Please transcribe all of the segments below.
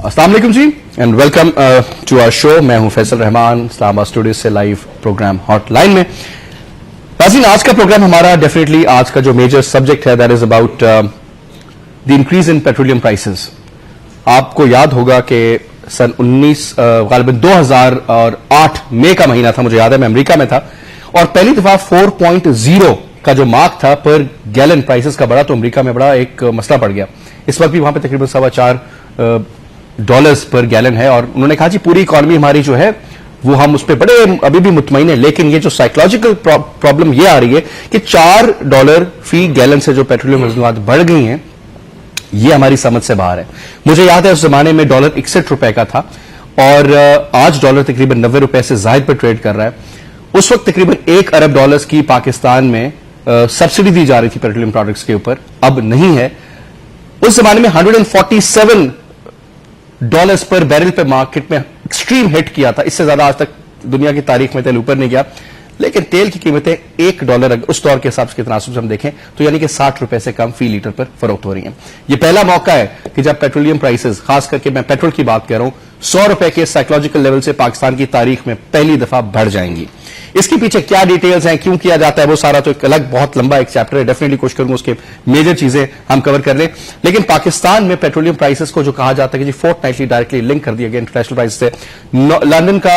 अस्सलाम वालेकुम जी and welcome to our show. मैं हूं फैसल रहमान, इस्लामाबाद स्टूडियो से लाइव प्रोग्राम हॉटलाइन में। नाज़रीन, आज का प्रोग्राम हमारा डेफिनेटली आज का जो मेजर सब्जेक्ट है that is about the increase in petroleum prices. आपको याद होगा कि सन 19 2008 मई का महीना था, मुझे याद है, मैं अमेरिका में था और पहली दफा 4.0 का जो मार्क था पर गैलन प्राइसेस का बड़ा, तो अमेरिका में बड़ा एक मसला पड़ गया। इस वक्त भी वहां पे तकरीबन $4.25 पर गैलन है और उन्होंने कहा जी पूरी इकॉनमी हमारी जो है वो हम उस पर बड़े अभी भी मुतमईन है, लेकिन ये जो साइकोलॉजिकल प्रॉब्लम ये आ रही है कि $4 फी गैलन से जो पेट्रोलियम मसनूआत बढ़ गई हैं ये हमारी समझ से बाहर है। मुझे याद है उस जमाने में डॉलर 61 रुपए का था और आज डॉलर तकरीबन 90 रुपए से जायद पर ट्रेड कर रहा है। उस वक्त तकरीबन $1 अरब की पाकिस्तान में सब्सिडी दी जा रही थी पेट्रोलियम प्रोडक्ट्स के ऊपर, अब नहीं है। उस जमाने में $147 पर बैरल पे मार्केट में एक्सट्रीम हिट किया था। इससे ज्यादा आज तक दुनिया की तारीख में तेल ऊपर नहीं गया, लेकिन तेल की कीमतें $1 उस दौर के हिसाब से तनासुब से हम देखें तो यानी कि 60 रुपए से कम फी लीटर पर फरोख्त हो रही हैं। ये पहला मौका है कि जब पेट्रोलियम प्राइसेस, खास करके मैं पेट्रोल की बात कर रहा हूं, 100 रुपए के साइकोलॉजिकल लेवल से पाकिस्तान की तारीख में पहली दफा बढ़ जाएंगी। इसके पीछे क्या डिटेल्स हैं, क्यों किया जाता है, वो सारा तो एक अलग बहुत लंबा एक चैप्टर है। डेफिनेटली कोशिश करूंगा उसके मेजर चीजें हम कवर कर लें। लेकिन पाकिस्तान में पेट्रोलियम प्राइसेस को जो कहा जाता है कि जी फोर्टनाइटली डायरेक्टली लिंक कर दिया गया इंटरनेशनल प्राइस से। लंदन का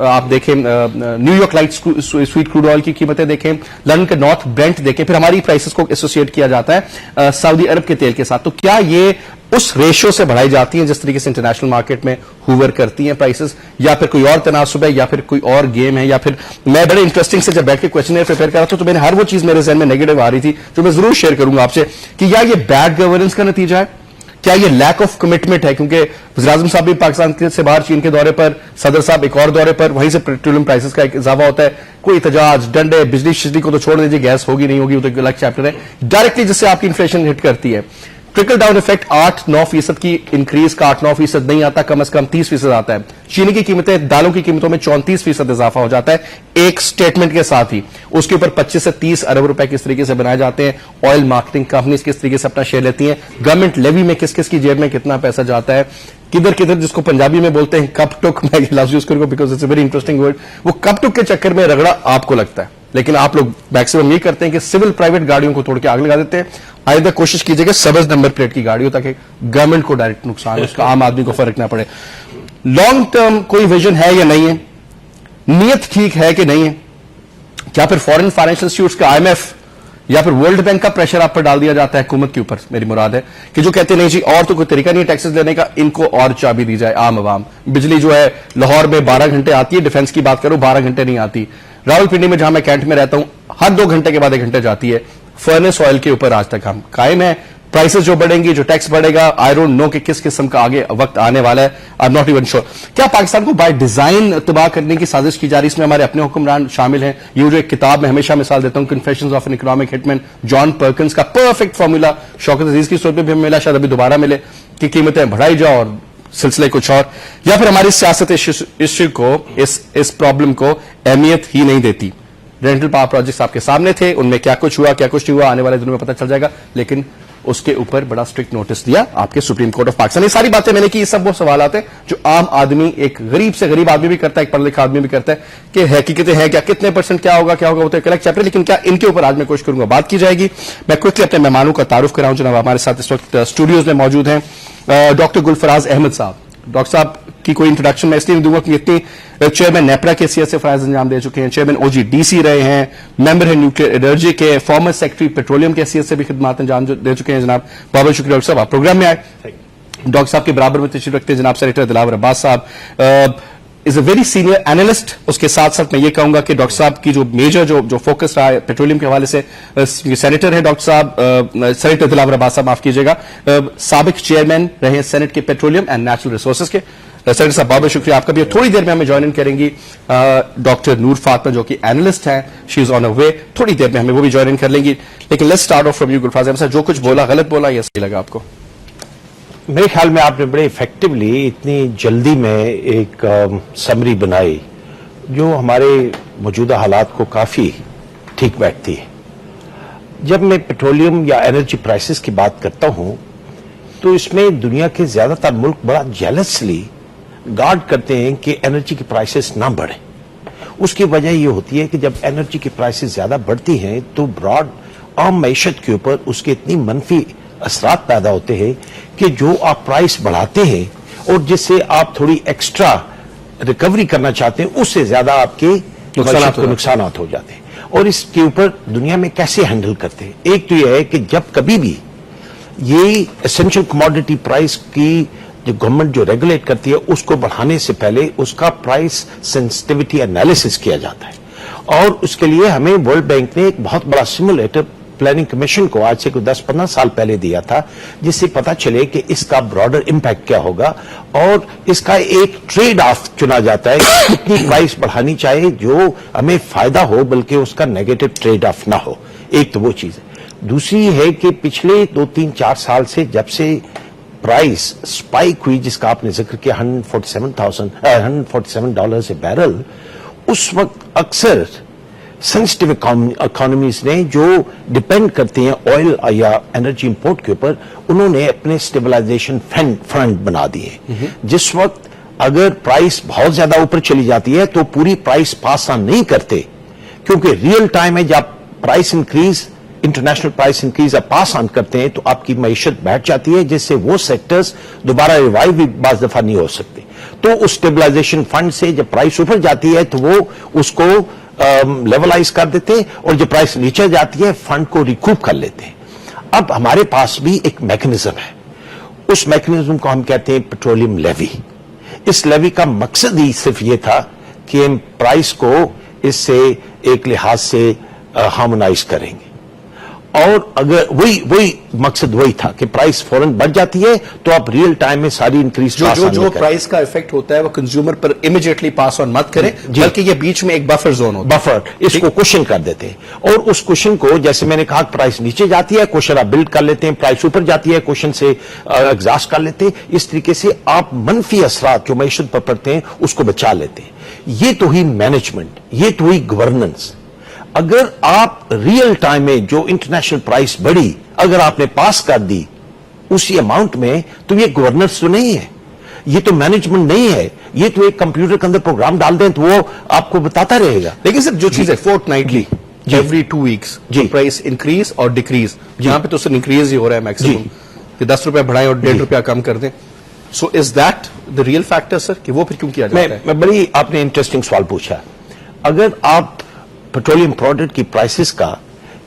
आप देखें, New York light sweet crude oil की कीमतें देखें, लंदन के नॉर्थ ब्रेंट देखें, फिर हमारी प्राइसेस को एसोसिएट किया जाता है सऊदी अरब के तेल के साथ। तो क्या ये उस रेशियो से बढ़ाई जाती हैं जिस तरीके से इंटरनेशनल मार्केट में हुवर करती हैं प्राइसेस, या फिर कोई और तनासुब है, या फिर कोई और गेम है, या फिर मैं बड़े इंटरेस्टिंग से जब बैठ के क्वेश्चन प्रिपेयर कर रहा था तो मैंने हर वो चीज मेरे जहन में नेगेटिव आ रही थी जो मैं जरूर शेयर करूंगा आपसे कि या ये बैड गवर्नेंस का नतीजा है, क्या ये लैक ऑफ कमिटमेंट है, क्योंकि वज़ीर-ए-आज़म साहब भी पाकिस्तान से बाहर, चीन के दौरे पर, सदर साहब एक और दौरे पर, वहीं से पेट्रोलियम प्राइसेस का एक इजाफा होता है। कोई एहतजाज, डंडे, बिजली को तो छोड़ दीजिए, गैस होगी नहीं होगी वो तो एक अलग चैप्टर है, डायरेक्टली जिससे आपकी इन्फ्लेशन हिट करती है। ट्रिकल डाउन इफेक्ट 8-9% की इंक्रीज का 8-9% नहीं आता, कम से कम 30% आता है। चीनी की कीमतें, दालों की कीमतों में 34% इजाफा हो जाता है एक स्टेटमेंट के साथ ही। उसके ऊपर 25 से 30 अरब रुपए किस तरीके से बनाए जाते हैं, ऑयल मार्केटिंग कंपनीज किस तरीके से अपना शेयर लेती हैं, गवर्नमेंट लेवी में किस किस की जेब में कितना पैसा जाता है, किधर किधर, जिसको पंजाबी में बोलते हैं कप टुक, मैं लफ्ज यूज करूंगा because it's a very interesting word, वो कप टुक के चक्कर में रगड़ा आपको लगता है, लेकिन आप लोग मैक्सिमम ये करते हैं कि सिविल प्राइवेट गाड़ियों को तोड़ के आग लगा देते हैं। आइए कोशिश कीजिएगा सबज नंबर प्लेट की गाड़ियों, ताकि गवर्नमेंट को डायरेक्ट नुकसान, उसका आम आदमी को फर्क ना पड़े। लॉन्ग टर्म कोई विजन है या नहीं है, नीयत ठीक है कि नहीं है, क्या फिर फॉरेन फाइनेंशियल इंस्टीट्यूट्स का IMF या फिर वर्ल्ड बैंक का प्रेशर आप पर डाल दिया जाता है हुकूमत के ऊपर, मेरी मुराद है कि जो कहते नहीं जी और तो कोई तरीका नहीं है टैक्सेस लेने का, इनको और चाबी दी जाए आम आवाम। बिजली जो है लाहौर में 12 घंटे आती है, डिफेंस की बात करो 12 घंटे नहीं आती। रावलपिंडी में जहां मैं कैंट में रहता हूं हर 2 घंटे के बाद 1 घंटे जाती है। फर्नेस ऑयल के ऊपर आज तक हम कायम है। प्राइसेस जो बढ़ेंगी, जो टैक्स बढ़ेगा, आई डोंट नो कि किस किस्म का आगे वक्त आने वाला है, I am not even sure. क्या पाकिस्तान को बाय डिजाइन तबाह करने की साजिश की जा रही है? इसमें हमारे अपने हुक्मरान शामिल हैं। ये जो एक किताब में हमेशा मिसाल देता हूं, confessions of an economic hitman, John Perkins का परफेक्ट फॉर्मूला शौकत अजीज की सूरत में भी मिला, शायद अभी दोबारा मिले, कि कीमतें बढ़ाई जाओ और सिलसिले कुछ और, या फिर हमारी सियासत इश्यू को, इस प्रॉब्लम को अहमियत ही नहीं देती। रेंटल पावर प्रोजेक्ट्स आपके सामने थे, उनमें क्या कुछ हुआ क्या कुछ नहीं हुआ आने वाले दिनों में पता चल जाएगा, लेकिन उसके ऊपर बड़ा स्ट्रिक्ट नोटिस दिया आपके सुप्रीम कोर्ट ऑफ पाकिस्तान। ये सारी बातें मैंने की, ये सब वो सवाल आते हैं जो आम आदमी, एक गरीब से गरीब आदमी भी करता है, एक पढ़ा लिखा आदमी भी करता है कि हकीकतें हैं क्या, कितने परसेंट क्या होगा वो तो एक अलग चैप्टर, लेकिन क्या इनके ऊपर आज मैं कोशिश करूंगा बात की जाएगी। मैं क्विकली अपने मेहमानों का तारुफ कराऊं। जनाब हमारे साथ इस वक्त स्टूडियोज में मौजूद हैं डॉक्टर गुलफराज अहमद साहब। डॉक्टर साहब की कोई इंट्रोडक्शन मैं इसलिए नहीं दूंगा कि इतनी चेयरमैन नेपरा के हैसियत से फराइज अंजाम दे चुके हैं, चेयरमैन OGDC रहे हैं, मेंबर हैं न्यूक्लियर एनर्जी के, फॉर्मर सेक्रेटरी पेट्रोलियम की हैसियत से भी खिदमात अंजाम दे चुके हैं। जनाब बहुत शुक्रिया डॉक्टर साहब, आप प्रोग्राम में आए। डॉक्टर साहब के बराबर में तशरीफ रखते हैं जनाब सेनेटर दिलावर अब्बास साहब, is a very senior analyst. उसके साथ साथ मैं ये कहूंगा कि डॉक्टर साहब की जो मेजर जो फोकस रहा है पेट्रोलियम के हवाले से, सेनेटर है डॉक्टर साहब, सेनेटर दिलावर अब्बास साहब, माफ कीजिएगा, साबिक चेयरमैन रहे हैं सेनेट के पेट्रोलियम एंड नेचुरल रिसोर्सेज के। सेनेटर साहब बहुत बहुत शुक्रिया आपका भी। थोड़ी देर में हमें ज्वाइन इन करेंगी डॉक्टर नूर फातिमा जो कि एनालिस्ट हैं, शी इज ऑन अ वे, थोड़ी देर में हमें वो भी ज्वाइन इन कर लेंगी। लेकिन let's start off from you Gulfaraz Ahmed साहब, जो कुछ बोला गलत बोला या सही लगा आपको? मेरे ख्याल में आपने बड़े इफेक्टिवली इतनी जल्दी में एक समरी बनाई जो हमारे मौजूदा हालात को काफी ठीक बैठती है। जब मैं पेट्रोलियम या एनर्जी प्राइसेस की बात करता हूं تو اس میں دنیا کے زیادہ تر ملک بڑا جیلسلی گارڈ کرتے ہیں کہ انرجی کی پرائسز نہ بڑھیں. اس کی وجہ یہ ہوتی ہے کہ جب انرجی کی پرائسز زیادہ بڑھتی ہیں تو براڈ عام معیشت کے اوپر اس کے اتنی منفی اثرات پیدا ہوتے ہیں کہ جو آپ پرائس بڑھاتے ہیں اور جس سے آپ تھوڑی ایکسٹرا ریکوری کرنا چاہتے ہیں اس سے زیادہ آپ کے نقصانات ہو جاتے ہیں. اور اس کے اوپر دنیا میں کیسے ہینڈل کرتے ہیں؟ ایک تو یہ ہے کہ جب کبھی بھی یہ اسینشل کموڈٹی پرائس کی جو گورنمنٹ جو ریگولیٹ کرتی ہے اس کو بڑھانے سے پہلے اس کا پرائس سینسٹیوٹی انالیسس کیا جاتا ہے. اور اس کے لیے ہمیں ورلڈ بینک نے ایک بہت بڑا سیمولیٹر پلاننگ کمیشن کو آج سے کوئی 10-15 سال پہلے دیا تھا جس سے پتا چلے کہ اس کا براڈر امپیکٹ کیا ہوگا اور اس کا ایک ٹریڈ آف چنا جاتا ہے کہ اتنی پرائس بڑھانی چاہیے جو ہمیں فائدہ ہو بلکہ اس کا نیگیٹو ٹریڈ آف نہ ہو. ایک تو وہ چیز ہے. دوسری ہے کہ پچھلے 2-3-4 سال سے جب سے پرائس سپائک ہوئی جس کا آپ نے ذکر کیا $147 سے بیرل, اس وقت اکثر سینسٹیو اکانومیز نے جو ڈپینڈ کرتے ہیں آئل یا انرجی امپورٹ کے اوپر انہوں نے اپنے اسٹیبلائزیشن فنڈ بنا دیے. جس وقت اگر پرائس بہت زیادہ اوپر چلی جاتی ہے تو پوری پرائس پاس آن نہیں کرتے کیونکہ ریئل ٹائم ہے جب price increase international price increase آپ پاس آن کرتے ہیں تو آپ کی معیشت بیٹھ جاتی ہے جس سے وہ سیکٹرز دوبارہ ریوائیو بھی بعض دفعہ نہیں ہو سکتے. تو اس اسٹیبلائزیشن فنڈ سے جب پرائس اوپر جاتی ہے تو وہ اس کو لیولائز کر دیتے ہیں اور جب پرائس نیچے جاتی ہے فنڈ کو ریکوپ کر لیتے ہیں. اب ہمارے پاس بھی ایک میکنزم ہے. اس میکنزم کو ہم کہتے ہیں پیٹرولیم لیوی. اس لیوی کا مقصد ہی صرف یہ تھا کہ ہم پرائس کو اس سے ایک لحاظ سے ہارمونائز کریں گے اور اگر وہی مقصد وہی تھا کہ پرائس فوراً بڑھ جاتی ہے تو آپ ریئل ٹائم میں ساری انکریز جو پرائس کا افیکٹ ہوتا ہے وہ کنزیومر پر امیڈیٹلی پاس آن مت کریں بلکہ یہ بیچ میں ایک بفر زون ہوتا ہے. بفر اس کو کوشن کر دیتے ہیں اور اس کوشن کو جیسے میں نے کہا پرائس نیچے جاتی ہے کوشن آپ بلڈ کر لیتے ہیں, پرائس اوپر جاتی ہے کوشن سے ایگزاسٹ کر لیتے ہیں. اس طریقے سے آپ منفی اثرات جو معیشت پر پڑتے ہیں اس کو بچا لیتے ہیں. یہ تو ہی مینجمنٹ, یہ تو ہی گورننس. اگر آپ ریئل ٹائم میں جو انٹرنیشنل پرائس بڑھی اگر آپ نے پاس کر دی اسی اماؤنٹ میں تو یہ گورننس تو نہیں ہے, یہ تو مینجمنٹ نہیں ہے, یہ تو ایک کمپیوٹر کے اندر پروگرام ڈال دیں تو وہ آپ کو بتاتا رہے گا. لیکن صرف جو چیز ہے فورٹ نائٹلی ایوری 2 ویکس پرائس انکریز اور ڈیکریز, یہاں پہ تو صرف انکریز ہی ہو رہا ہے میکسیمم کہ 10 روپے بڑھائیں اور 1.5 روپیہ کم کر دیں. So is that the real factor sir کہ وہ پھر کیوں کیا جاتا ہے؟ میں بڑی آپ نے انٹرسٹنگ سوال پوچھا. اگر آپ پیٹرولیم پروڈکٹ کی پرائسز کا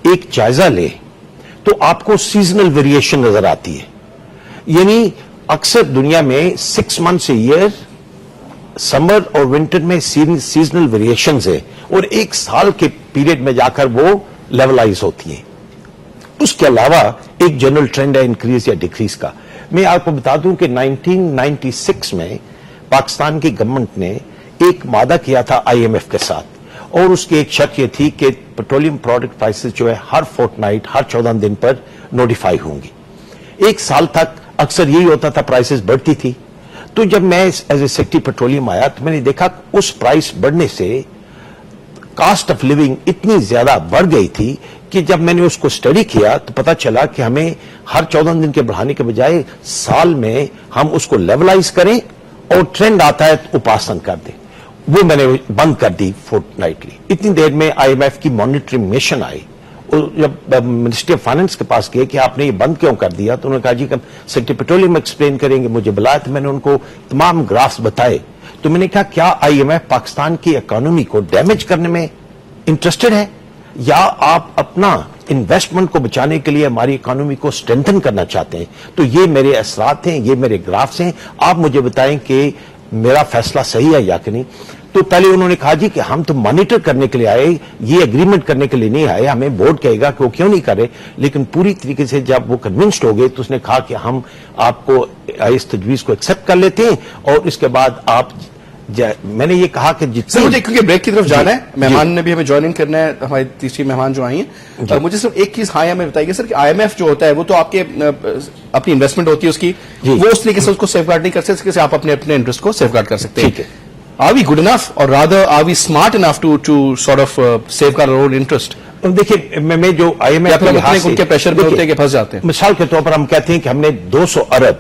ایک جائزہ لے تو آپ کو سیزنل ویریشن نظر آتی ہے. یعنی اکثر دنیا میں 6 months a year سمر اور ونٹر میں سیزنل ویریشنز ہے اور ایک سال کے پیریڈ میں جا کر وہ لیولائز ہوتی ہیں. اس کے علاوہ ایک جنرل ٹرینڈ ہے انکریز یا ڈیکریز کا. میں آپ کو بتا دوں کہ 1996 میں پاکستان کی گورنمنٹ نے ایک معاہدہ کیا تھا IMF کے ساتھ اور اس کی ایک شرط یہ تھی کہ پیٹرولیم پروڈکٹ پرائسز جو ہے ہر فورٹ نائٹ ہر 14 دن پر نوٹیفائی ہوں گی. 1 سال تک اکثر یہی ہوتا تھا پرائسز بڑھتی تھی. تو جب میں ایز اے سیکرٹری پیٹرولیم آیا تو میں نے دیکھا اس پرائس بڑھنے سے کاسٹ آف لیونگ اتنی زیادہ بڑھ گئی تھی کہ جب میں نے اس کو اسٹڈی کیا تو پتا چلا کہ ہمیں ہر 14 دن کے بڑھانے کے بجائے سال میں ہم اس کو لیولائز کریں اور ٹرینڈ آتا ہے تو پاسن کر دیں. وہ میں نے بند کر دی فورٹ نائٹلی. اتنی دیر میں IMF کی مانیٹرنگ مشن آئی اور جب منسٹری آف فائنانس کے پاس گئے کہ آپ نے یہ بند کیوں کر دیا تو انہوں نے کہا جی کہ سیکرٹری پیٹرولیم ایکسپلین کریں گے. مجھے بلایا تو میں نے ان کو تمام گرافس بتائے تو میں نے کہا کیا IMF پاکستان کی اکانومی کو ڈیمیج کرنے میں انٹرسٹڈ ہے یا آپ اپنا انویسٹمنٹ کو بچانے کے لیے ہماری اکانومی کو اسٹرینتھن کرنا چاہتے ہیں؟ تو یہ میرے اثرات ہیں, یہ میرے گرافس ہیں, آپ مجھے بتائیں کہ میرا فیصلہ صحیح ہے یا کہ نہیں. تو پہلے انہوں نے کہا جی کہ ہم تو مانیٹر کرنے کے لیے آئے, یہ اگریمنٹ کرنے کے لیے نہیں آئے, ہمیں بورڈ کہے گا کہ وہ کیوں نہیں کرے. لیکن پوری طریقے سے جب وہ کنونسڈ ہو گئے تو اس نے کہا کہ ہم آپ کو اس تجویز کو ایکسپٹ کر لیتے ہیں اور اس کے بعد آپ میں نے یہ کہا کہ مجھے کیونکہ بریک کی طرف جانا ہے, مہمان نے بھی ہمیں جوائننگ کرنا ہے, ہماری تیسری مہمان جو آئی ہیں. مجھے صرف ایک چیز ہمیں بتائیے سر کہ IMF جو ہوتا ہے وہ تو آپ کے اپنی انویسٹمنٹ ہوتی ہے اس کی, وہ اس طریقے سے اس کو سیف گارڈ نہیں کر سکتے جیسے آپ اپنے انٹرسٹ کو سیف گارڈ کر سکتے ہیں. Are we good enough, or rather, are we smart enough to sort of safeguard our own interest? دیکھیے میں جو آئی ایم یا ایف پھر ہم اتنے ان کے پریشر میں ہوتے ہیں کہ پھنس جاتے ہیں؟ مثال کے طور پر ہم کہتے ہیں کہ ہم نے 200 ارب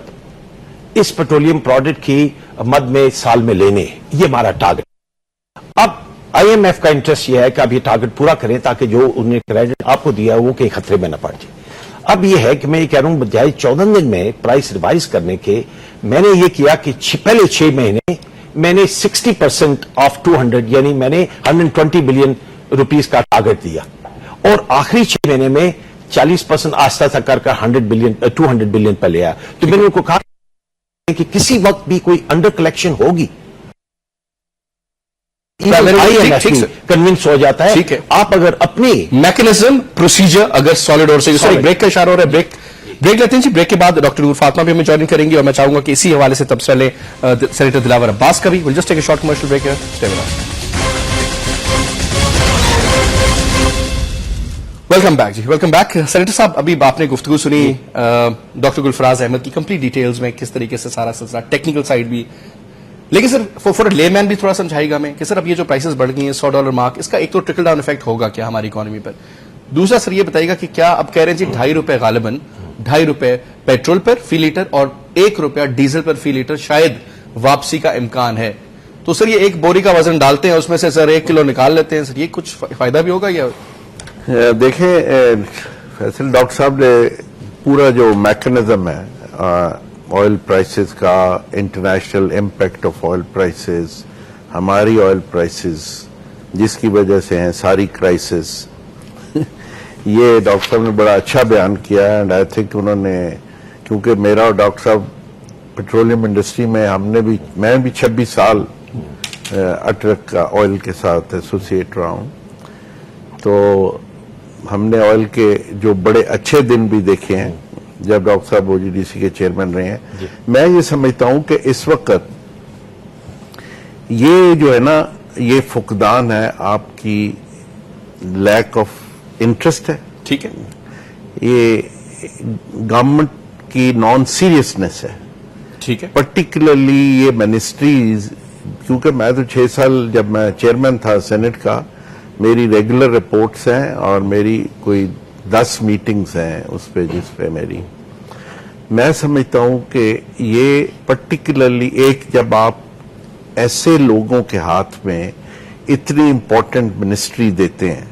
اس پیٹرولیم پروڈکٹ کی مد میں سال میں لینے، یہ ہمارا ٹارگٹ. اب آئی ایم ایف کا انٹرسٹ یہ ہے کہ اب یہ ٹارگٹ پورا کریں تاکہ جو انہوں نے کریڈٹ آپ کو دیا وہ کہیں خطرے میں نہ پڑ جائے. اب یہ ہے کہ میں یہ کہہ رہا ہوں بجائے 14 دن میں پرائس ریوائز کرنے کے میں نے یہ کیا کہ پہلے 6 مہینے میں نے 60% آف 200 یعنی میں نے 120 بلین روپیز کا ٹارگٹ دیا اور آخری 6 مہینے میں 40% آستہ تک کر 200 بلین پہ لیا. تو میں نے ان کو کہا کہ کسی وقت بھی کوئی انڈر کلیکشن ہوگی کنوینس ہو جاتا ہے. آپ اگر اپنی میکنزم پروسیجر اگر سالڈ اور سے بریک کا اشارہ ہو رہا ہے، بریک لیتے ہیں جی. بریک کے بعد ڈاکٹر نور فاطمہ بھی ہمیں جوائن کریں گی اور میں چاہوں گا کہ اسی حوالے سے تبصرہ لیں سینیٹر دلاور عباس کا بھی. We'll just take a short commercial break here. Stay with us. Welcome back جی، ویلکم بیک. سینیٹر صاحب، ابھی آپ نے گفتگو سنی ڈاکٹر گلفراز احمد کی کمپلیٹ ڈیٹیلز میں، کس طریقے سے سارا سلسلہ ٹیکنیکل سائڈ بھی، لیکن سر فور اے لے مین بھی تھوڑا سمجھائے گا ہمیں کہ سر اب یہ جو پرائسز بڑھ گئی ہیں $100 مارک، اس کا ایک تو ٹرکل ڈاؤن افیکٹ ہوگا کیا ہماری اکانومی پر؟ دوسرا سر یہ بتائیے گا کہ کیا اب کہہ رہے ہیں جی ₹2.5 غالباً ₹2.5 پیٹرول پر فی لیٹر اور ₹1 ڈیزل پر فی لیٹر شاید واپسی کا امکان ہے. تو سر یہ ایک بوری کا وزن ڈالتے ہیں، اس میں سے سر 1 کلو نکال لیتے ہیں، سر یہ کچھ فائدہ بھی ہوگا یا؟ دیکھیں فیصل ڈاکٹر صاحب نے پورا جو میکنزم ہے آئل پرائسز کا، international impact of oil prices, ہماری آئل پرائسز جس کی وجہ سے ہیں ساری کرائسس، یہ ڈاکٹر صاحب نے بڑا اچھا بیان کیا ہے. اینڈ آئی تھنک انہوں نے، کیونکہ میرا اور ڈاکٹر صاحب پیٹرولیم انڈسٹری میں میں بھی 26 سال اٹرک کا آئل کے ساتھ ایسوسیٹ رہا ہوں، تو ہم نے آئل کے جو بڑے اچھے دن بھی دیکھے ہیں جب ڈاکٹر صاحب OGDC کے چیئرمین رہے ہیں. میں یہ سمجھتا ہوں کہ اس وقت یہ جو ہے نا، یہ فقدان ہے آپ کی لیک آف انٹرسٹ ہے، ٹھیک ہے، یہ گورنمنٹ کی نان سیریسنس ہے، ٹھیک ہے، پرٹیکولرلی یہ منسٹریز. کیونکہ میں تو 6 سال جب میں چیئرمین تھا سینٹ کا، میری ریگولر رپورٹس ہیں اور میری کوئی 10 میٹنگز ہیں اس پہ جس پہ میں سمجھتا ہوں کہ یہ پرٹیکولرلی ایک جب آپ ایسے لوگوں کے ہاتھ میں اتنی امپورٹنٹ منسٹری دیتے ہیں.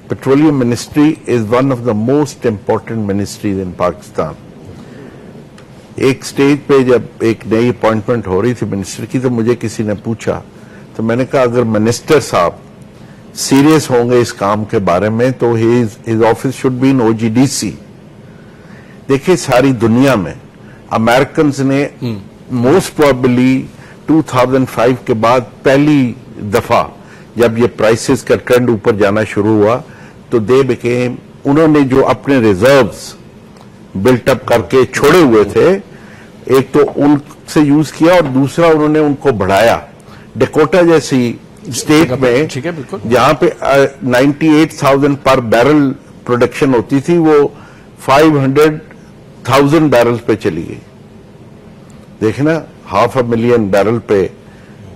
Petroleum ministry is one of the most important ministries in Pakistan. ایک سٹیج پہ جب ایک نئی اپوائنٹمنٹ ہو رہی تھی منسٹر کی تو مجھے کسی نے پوچھا، تو میں نے کہا اگر منسٹر صاحب سیریس ہوں گے اس کام کے بارے میں تو his office should be in OGDC. دیکھیں ساری دنیا میں امریکنز نے موسٹ پروبیبلی 2005 کے بعد پہلی دفعہ جب یہ پرائسز کا ٹرینڈ اوپر جانا شروع ہوا تو انہوں نے جو اپنے ریزروز بلٹ اپ کر کے چھوڑے ہوئے تھے، ایک تو ان سے یوز کیا اور دوسرا انہوں نے ان کو بڑھایا. ڈیکوٹا جیسی اسٹیٹ میں جہاں پہ 98,000 پر بیرل پروڈکشن ہوتی تھی وہ 500,000 بیرل پہ چلی گئی. دیکھنا 500,000 بیرل پہ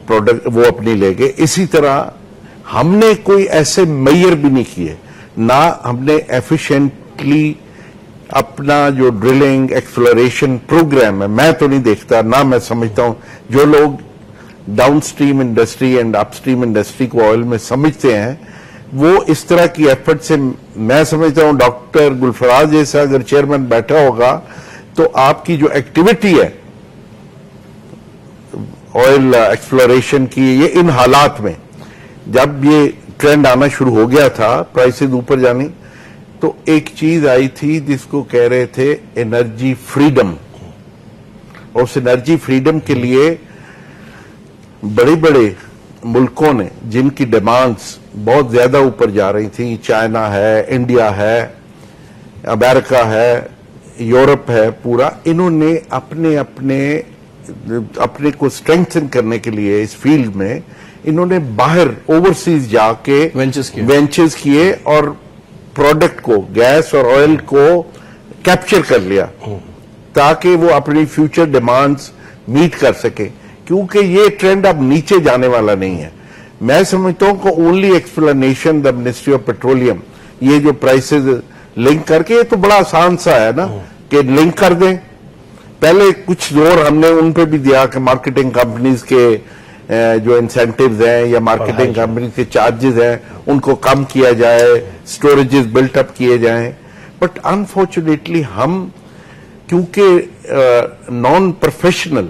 پروڈکٹ وہ اپنی لے گئے. اسی طرح ہم نے کوئی ایسے میئر بھی نہیں کیے، نہ ہم نے ایفیشینٹلی اپنا جو ڈرلنگ ایکسپلوریشن پروگرام ہے، میں تو نہیں دیکھتا، نہ میں سمجھتا ہوں جو لوگ down stream industry and up stream industry کو آئل میں سمجھتے ہیں وہ اس طرح کی ایفرٹ سے، میں سمجھتا ہوں ڈاکٹر گلفراز جیسا اگر چیئرمین بیٹھا ہوگا تو آپ کی جو ایکٹیویٹی ہے آئل ایکسپلوریشن کی، یہ ان حالات میں جب یہ ٹرینڈ آنا شروع ہو گیا تھا پرائسز اوپر جانی، تو ایک چیز آئی تھی جس کو کہہ رہے تھے انرجی فریڈم. اور اس انرجی فریڈم کے لیے بڑے بڑے ملکوں نے جن کی ڈیمانڈز بہت زیادہ اوپر جا رہی تھیں، چائنا ہے، انڈیا ہے، امریکہ ہے، یورپ ہے، پورا انہوں نے اپنے کو اسٹرینگتھن کرنے کے لیے اس فیلڈ میں انہوں نے باہر اوورسیز جا کے وینچرز کیے اور پروڈکٹ کو، گیس اور آئل کو کیپچر کر لیا تاکہ وہ اپنی فیوچر ڈیمانڈز میٹ کر سکے. क्योंकि ये ट्रेंड अब नीचे जाने वाला नहीं है। मैं समझता हूं कि only explanation the ministry of petroleum, ये जो प्राइसेस लिंक करके, ये तो बड़ा आसान सा है ना कि लिंक कर दें। पहले कुछ जोर हमने उन पे भी दिया कि मार्केटिंग कंपनीज के जो इंसेंटिव्स हैं या मार्केटिंग कंपनी के चार्जेस हैं उनको कम किया जाए, स्टोरेजेस बिल्टअप किए जाएं, बट अनफॉर्चुनेटली हम क्योंकि नॉन प्रोफेशनल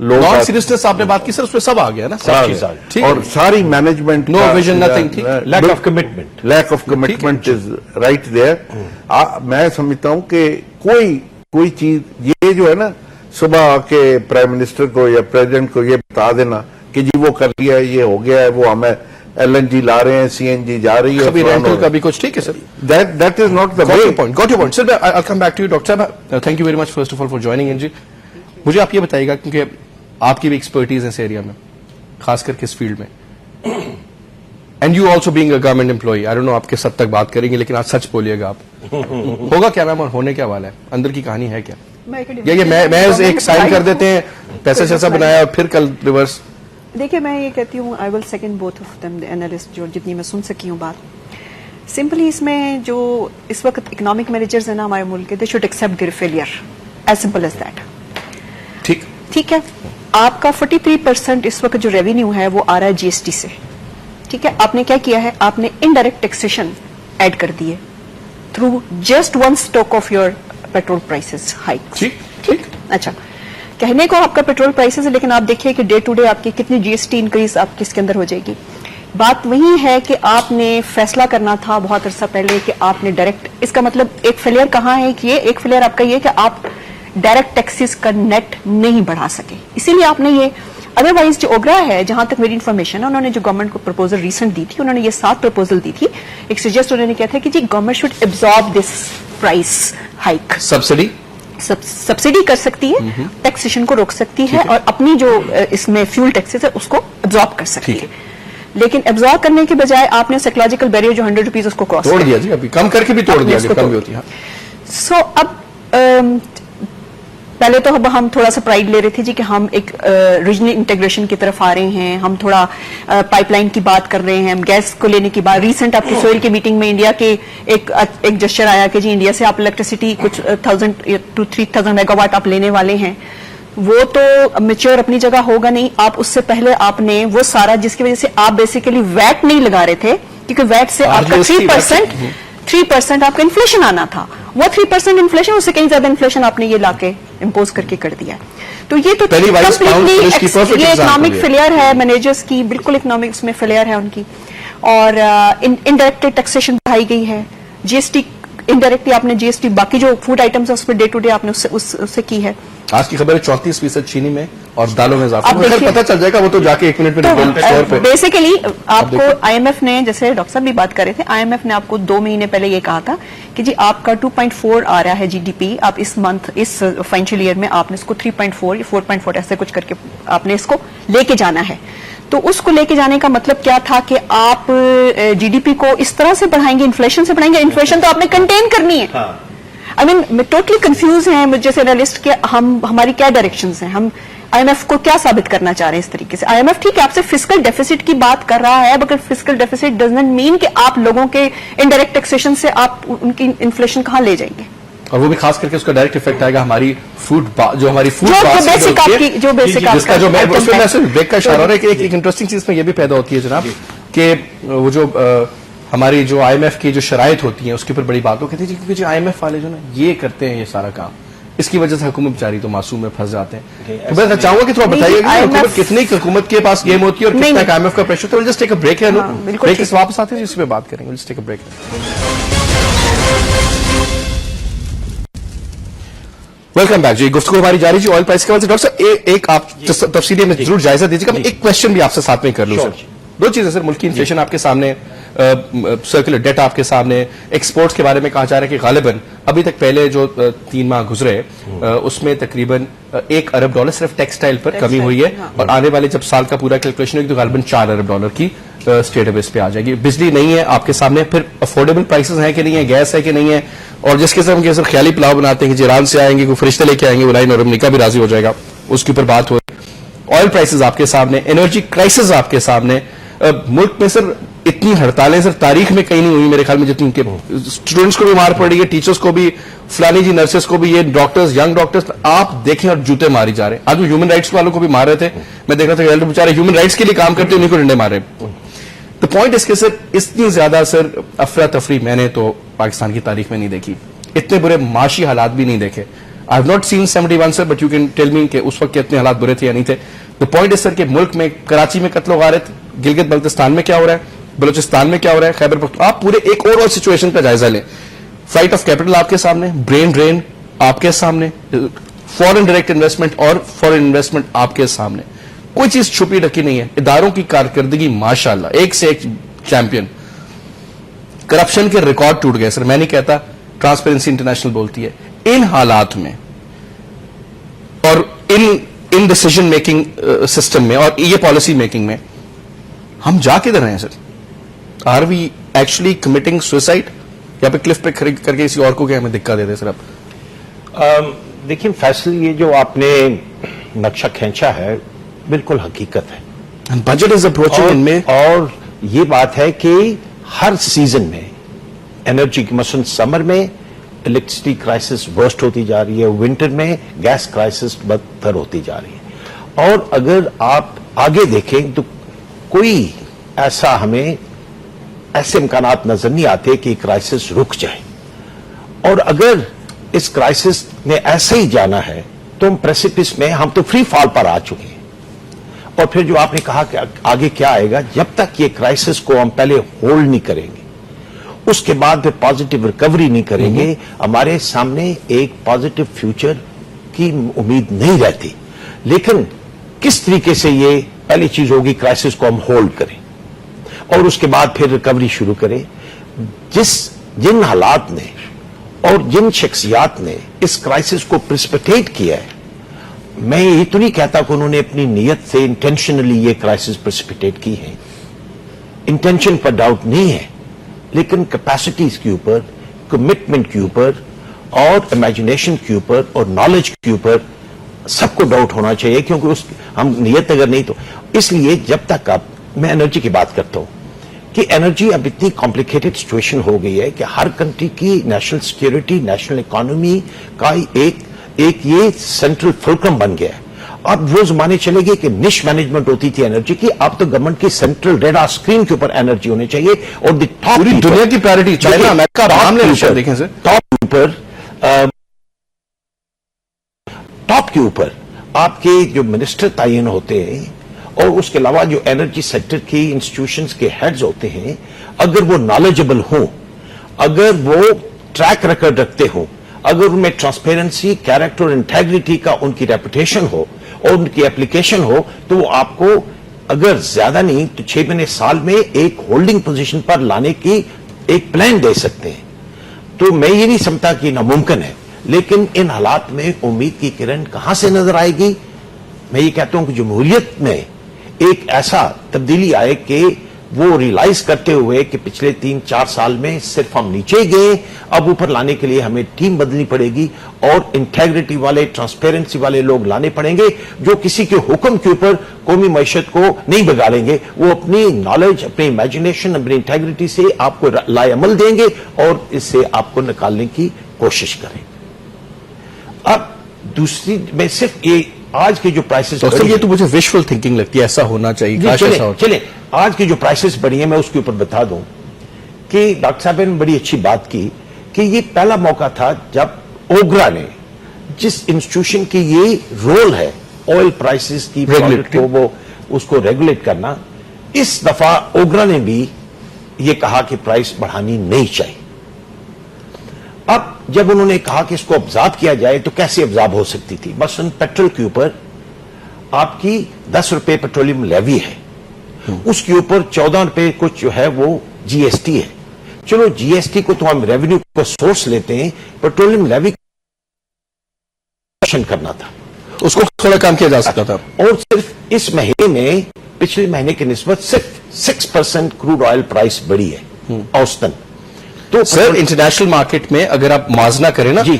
लोग नॉन सीरियसनेस आपने बात की सर, उसमें सब आ गया ना, सब चीज़ आ गई। ठीक और सारी मैनेजमेंट, नो विजन, नथिंग, ठीक, lack of commitment, lack of commitment is right there. मैं समझता हूं कि कोई चीज ये जो है ना, सुबह आके प्राइम मिनिस्टर को या प्रेसिडेंट को ये बता देना कि जी वो कर लिया है, ये हो गया है, वो हमें LNG ला रहे हैं, CNG जा रही है, कभी रेंटल कभी कुछ, ठीक है sir, that is not the got way. your point sir. I'll come back to you, doctor साहब, thank you very much first of all for joining in जी। मुझे आप ये बताइएगा, क्योंकि आपकी भी एक्सपर्टीज है इस एरिया में, खास करके इस फील्ड में, and you also being a government employee, I don't know आप किस हद तक बात करेंगे, लेकिन आज सच बोलिएगा आप। होगा क्या मैम, और होने क्या वाला है, अंदर की कहानी है क्या? ये मैं एक साइन कर देते हैं, पैसा शैसा बनाया और फिर कल रिवर्स। देखिए, मैं ये कहती हूँ, I will second both of them, the analyst, जो जितनी मैं सुन सकी हूँ बात। सिंपली इसमें जो इस वक्त इकोनॉमिक मैनेजर्स हैं ना हमारे मुल्क के, they should accept their failure, as simple as that. ठीक है, आपका 43% इस वक्त जो रेवेन्यू है वो आ रहा है GST से। ठीक है, आपने क्या किया है, आपने इनडायरेक्ट टैक्सेशन ऐड कर दिए through just one stock of your petrol prices hike. ठीक, अच्छा, कहने को आपका पेट्रोल प्राइसेस है, लेकिन आप देखिए कि डे टू डे आपकी कितनी GST इंक्रीज आपकी इसके अंदर हो जाएगी। बात वही है कि आपने फैसला करना था बहुत अरसा पहले कि आपने डायरेक्ट, इसका मतलब एक फेलियर कहाँ है कि ये एक फेलियर आपका ये कि आप डायरेक्ट टैक्सेस का नेट नहीं बढ़ा सके, इसीलिए आपने ये, अदरवाइज जो ओग्रा है, जहां तक मेरी इन्फॉर्मेशन है, उन्होंने जो गवर्नमेंट को प्रपोजल रिसेंट दी थी, उन्होंने ये 7 प्रपोजल दी थी। एक सजेस्ट उन्होंने किया था कि जी government should absorb this price hike, subsidy कर सकती है, टैक्सेशन को रोक सकती है, और अपनी जो इसमें फ्यूल टैक्सेस है उसको एब्जॉर्ब कर सकती है। लेकिन एब्जॉर्ब करने के बजाय आपने साइकोलॉजिकल बैरियर जो 100 रुपीज उसको क्रॉस तोड़ दिया जी, अभी कम करके भी तोड़ दिया, कम भी होती है। सो अब पहले तो अब हम थोड़ा सा प्राइड ले रहे थे जी कि हम एक रीजनल इंटीग्रेशन की तरफ आ रहे हैं, हम थोड़ा पाइपलाइन की बात कर रहे हैं, हम गैस को लेने की बात। रीसेंट आपकी सोइल की मीटिंग में इंडिया के एक जेस्चर आया कि जी इंडिया से आप इलेक्ट्रिसिटी कुछ 1000 to 3000 मेगावाट आप लेने वाले हैं। वो तो मेच्योर अपनी जगह होगा नहीं, आप उससे पहले आपने वो सारा, जिसकी वजह से आप बेसिकली वैट नहीं लगा रहे थे, क्योंकि वैट से आपका 3% आपका इन्फ्लेशन आना था, वो 3% इन्फ्लेशन, उससे कहीं ज्यादा इन्फ्लेशन आपने ये लाके इम्पोज करके कर दिया। तो ये तो कंप्लीटली ये इकोनॉमिक फेलियर है मैनेजर्स की, बिल्कुल इकोनॉमिक उसमें फेलियर है उनकी। और इनडायरेक्ट टैक्सेशन बढ़ाई गई है, GST इनडायरेक्टली आपने GST बाकी जो फूड आइटम्स है उस पर डे टू डे आपने उससे की है। आज की खबर है 34% चीनी में और दालों में इजाफा, पता चल जाएगा वो तो जाके 1 मिनट में। बेसिकली आपको IMF ने, जैसे डॉक्टर साहब भी बात कर रहे थे, IMF ने आपको 2 महीने पहले ये कहा था कि जी आपका 2.4 आ रहा है GDP, आप इस मंथ, इस फाइनेंशियल ईयर में आपने इसको 3.4 या 4.4 ऐसे कुछ करके आपने इसको लेके जाना है। तो उसको लेके जाने का मतलब क्या था कि आप GDP को इस तरह से बढ़ाएंगे, इन्फ्लेशन से बढ़ाएंगे, इन्फ्लेशन तो आपने कंटेन करनी है। आई मीन मैं टोटली कंफ्यूज है मुझे जैसे एनालिस्ट के, हमारी क्या डायरेक्शंस हैं, हम IMF को क्या साबित करना चाह रहे हैं इस तरीके से। IMF ठीक है आपसे फिस्कल डेफिसिट की बात कर रहा है, मगर फिस्कल डेफिसिट डजंट मीन कि आप लोगों के इनडायरेक्ट टैक्सेशन से आप उनकी इन्फ्लेशन कहाँ ले जाएंगे, और वो भी खास करके उसका डायरेक्ट इफेक्ट आएगा हमारी फूड जो हमारी फूड जो बेसिक जिसका जो मैं उसमें मैं सिर्फ ब्रेक का इशारा है कि एक इंटरेस्टिंग चीज में ये भी पैदा होती है जनाब कि वो जो हमारी जो IMF की जो शराइत होती है उसके ऊपर बड़ी बात हो कहती है क्योंकि जो IMF वाले जो ना ये करते हैं ये सारा काम, इसकी वजह से हुकूमत बेचारी तो मासूम में फंस जाते हैं। तो मैं चाहूंगा कि थोड़ा बताइएगा हुकूमत कितनी हुकूमत के पास गेम होती है और कितना IMF का प्रेशर। तो जस्ट टेक अ ब्रेक है, ब्रेक से वापस आते हैं इसी पे बात करेंगे। Just take a break. Welcome back जी, गुफ्तगू हमारी जारी जी ऑयल प्राइस के बाद से। डॉक्टर साहब एक आप तफसीली में जरूर जायजा दीजिएगा, मैं एक क्वेश्चन भी आपसे साथ में कर लूं सर। 2 चीजें सर, मुल्क की इन्फ्लेशन आपके सामने, सर्कुलर डेट आपके सामने, एक्सपोर्ट्स के बारे में कहा जा रहा है कि गालिबन अभी तक पहले जो 3 माह गुजरे उसमें तकरीबन $1 अरब सिर्फ टेक्सटाइल पर कमी हुई है, और आने वाले जब साल का पूरा कैलकुलेशन होगी तो गालिबन $4 अरब की स्टेट बेस पे आ जाएगी। बिजली नहीं है आपके सामने, फिर अफोर्डेबल प्राइसेस हैं कि नहीं है, गैस है कि नहीं है, और जिस किस्म के सर ख्याली पुलाव बनाते हैं कि ईरान से आएंगे, कोई फरिश्ते लेके आएंगे, उलाई और अमरीका भी राजी हो जाएगा, उसके ऊपर बात हो। آئل پرائسز آپ کے سامنے, انرجی کرائسس آپ کے سامنے. ملک میں سر اتنی ہڑتالیں سر تاریخ میں کہیں نہیں ہوئی میرے خیال میں جتنی کہ اسٹوڈنٹس کو بھی مار پڑ رہی ہے, ٹیچرس کو بھی, فلانی جی نرسز کو بھی, یہ ڈاکٹرز, ینگ ڈاکٹرز آپ دیکھیں اور جوتے ماری جا رہے ہیں. آج وہ ہیومن رائٹس والوں کو بھی مار رہے تھے, میں دیکھ رہا تھا کہ بیچارے ہیومن رائٹس کے لیے کام کرتے انہیں کو ڈنڈے مار رہے. دا پوائنٹ اس کے سر اتنی زیادہ سر افراتفری میں نے تو پاکستان کی تاریخ میں نہیں دیکھی, اتنے برے معاشی حالات بھی نہیں دیکھے. I have not seen 71 sir, but you can tell me کہ اس وقت کے اتنے حالات برے تھے یا نہیں تھے. دا پوائنٹ اس سر کہ ملک میں کراچی میں قتل و غارت, گلگت بلتستان میں کیا ہو رہا ہے, بلوچستان میں کیا ہو رہا ہے, خیبر پختونخوا, آپ پورے ایک اوور آل سچویشن کا جائزہ لیں. فلائٹ آف کیپٹل آپ کے سامنے, برین ڈرین آپ کے سامنے, فورن ڈائریکٹ انویسٹمنٹ اور فورن انویسٹمنٹ آپ کے سامنے, کوئی چیز چھپی رکھی نہیں ہے. اداروں کی کارکردگی ماشاءاللہ ایک سے ایک چیمپئن. کرپشن کے ریکارڈ ٹوٹ گئے سر, میں نہیں کہتا, ٹرانسپیرنسی انٹرنیشنل بولتی ہے. ان حالات میں اور ان ڈیسیژن میکنگ سسٹم میں اور یہ پالیسی میکنگ میں ہم جا کدھر رہے ہیں sir? Are we actually committing suicide یا پہ کلف پہ کر کے کسی اور کو کیا ہمیں دکھا دیتے سر؟ آپ دیکھیں فیصل, یہ جو آپ نے نقشہ کھینچا ہے بالکل حقیقت ہے. بجٹ از اپروچنگ ان میں, اور یہ بات ہے کہ ہر سیزن میں انرجی کی مثلاً سمر میں الیکٹریسٹی کرائسس ورسٹ ہوتی جا رہی ہے, ونٹر میں گیس کرائسس بدتر ہوتی جا رہی ہے. اور اگر آپ آگے دیکھیں تو کوئی ایسا ہمیں ایسے امکانات نظر نہیں آتے کہ کرائسس رک جائے. اور اگر اس کرائسس نے ایسے ہی جانا ہے تو ہم پریسیپس میں, ہم تو فری فال پر آ چکے ہیں. اور پھر جو آپ نے کہا کہ آگے کیا آئے گا, جب تک یہ کرائسس کو ہم پہلے ہولڈ نہیں کریں گے, اس کے بعد پھر پازیٹیو ریکوری نہیں کریں گے, ہمارے سامنے ایک پازیٹیو فیوچر کی امید نہیں رہتی. لیکن کس طریقے سے یہ پہلی چیز ہوگی, کرائسس کو ہم ہولڈ کریں اور اس کے بعد پھر ریکوری شروع کریں. جن حالات نے اور جن شخصیات نے اس کرائسس کو پریسپیٹیٹ کیا ہے, میں یہ تو نہیں کہتا کہ انہوں نے اپنی نیت سے انٹینشنلی یہ کرائسس پریسپیٹیٹ کی ہے, انٹینشن پر ڈاؤٹ نہیں ہے, لیکن کیپیسٹیز کے اوپر, کمٹمنٹ کے اوپر اور امیجنیشن کے اوپر اور نالج کے اوپر سب کو ڈاؤٹ ہونا چاہیے, کیونکہ ہم نیت اگر نہیں تو. اس لیے جب تک میں انرجی کی بات کرتا ہوں کہ انرجی اب اتنی کمپلیکیٹڈ سچویشن ہو گئی ہے کہ ہر کنٹری کی نیشنل سیکیورٹی, نیشنل اکانومی کا ایک یہ سینٹرل فلکرم بن گیا ہے. اب وہ زمانے چلے گئے کہ نش مینجمنٹ ہوتی تھی انرجی کی, اب تو گورنمنٹ کی سینٹرل ریڈار اسکرین کے اوپر انرجی ہونی چاہیے. اور پوری دنیا کی پرائرٹی چائنا, امریکہ, دیکھیں سر ٹاپ کے اوپر آپ کے جو منسٹر تعین ہوتے ہیں اور اس کے علاوہ جو انرجی سیکٹر کی انسٹیٹیوشنز کے ہیڈز ہوتے ہیں, اگر وہ نالجبل ہوں, اگر وہ ٹریک ریکارڈ رکھتے ہوں, اگر ان میں ٹرانسپیرنسی, کیریکٹر اور انٹیگریٹی کا ان کی ریپوٹیشن ہو اور ان کی اپلیکیشن ہو, تو وہ آپ کو اگر زیادہ نہیں تو 6 مہینے سال میں ایک ہولڈنگ پوزیشن پر لانے کی ایک پلان دے سکتے ہیں. تو میں یہ نہیں سمجھتا کہ ناممکن ہے, لیکن ان حالات میں امید کی کرن کہاں سے نظر آئے گی؟ میں یہ کہتا ہوں کہ جمہوریت میں ایک ایسا تبدیلی آئے کہ وہ ریلائز کرتے ہوئے کہ پچھلے 3-4 سال میں صرف ہم نیچے گئے, اب اوپر لانے کے لیے ہمیں ٹیم بدلنی پڑے گی اور انٹیگریٹی والے, ٹرانسپیرنسی والے لوگ لانے پڑیں گے جو کسی کے حکم کے اوپر قومی معیشت کو نہیں بگاڑیں گے. وہ اپنی نالج, اپنی امیجنیشن, اپنی انٹیگریٹی سے آپ کو لائے عمل دیں گے اور اس سے آپ کو نکالنے کی کوشش کریں. اب دوسری میں صرف یہ آج کی جو پرائسز, یہ تو مجھے وشفل تھنکنگ لگتی ہے, ایسا ہونا چاہیے. چلیں آج کی جو پرائسز بڑھی ہیں میں اس کے اوپر بتا دوں کہ ڈاکٹر صاحب نے بڑی اچھی بات کی کہ یہ پہلا موقع تھا جب اوگرا نے, جس انسٹیٹیوشن کی یہ رول ہے آئل پرائسز کی کو وہ اس کو ریگولیٹ کرنا, اس دفعہ اوگرا نے بھی یہ کہا کہ پرائس بڑھانی نہیں چاہیے. اب جب انہوں نے کہا کہ اس کو ابزارب کیا جائے تو کیسے ابزارب ہو سکتی تھی؟ مثلا پیٹرول کے اوپر آپ کی 10 روپے پیٹرولیم لیوی ہے, اس کے اوپر 14 روپے کچھ جو ہے وہ جی ایس ٹی ہے. چلو جی ایس ٹی کو تو ہم ریونیو کو سورس لیتے ہیں, پیٹرولیم لیوی کرنا تھا, اس کو تھوڑا کام کیا جا سکتا تھا. اور صرف اس مہینے میں پچھلے مہینے کے نسبت صرف 6% کروڈ آئل پرائس بڑھی ہے اوسطن. تو سر انٹرنیشنل مارکیٹ میں اگر آپ موازنہ کریں نا, جی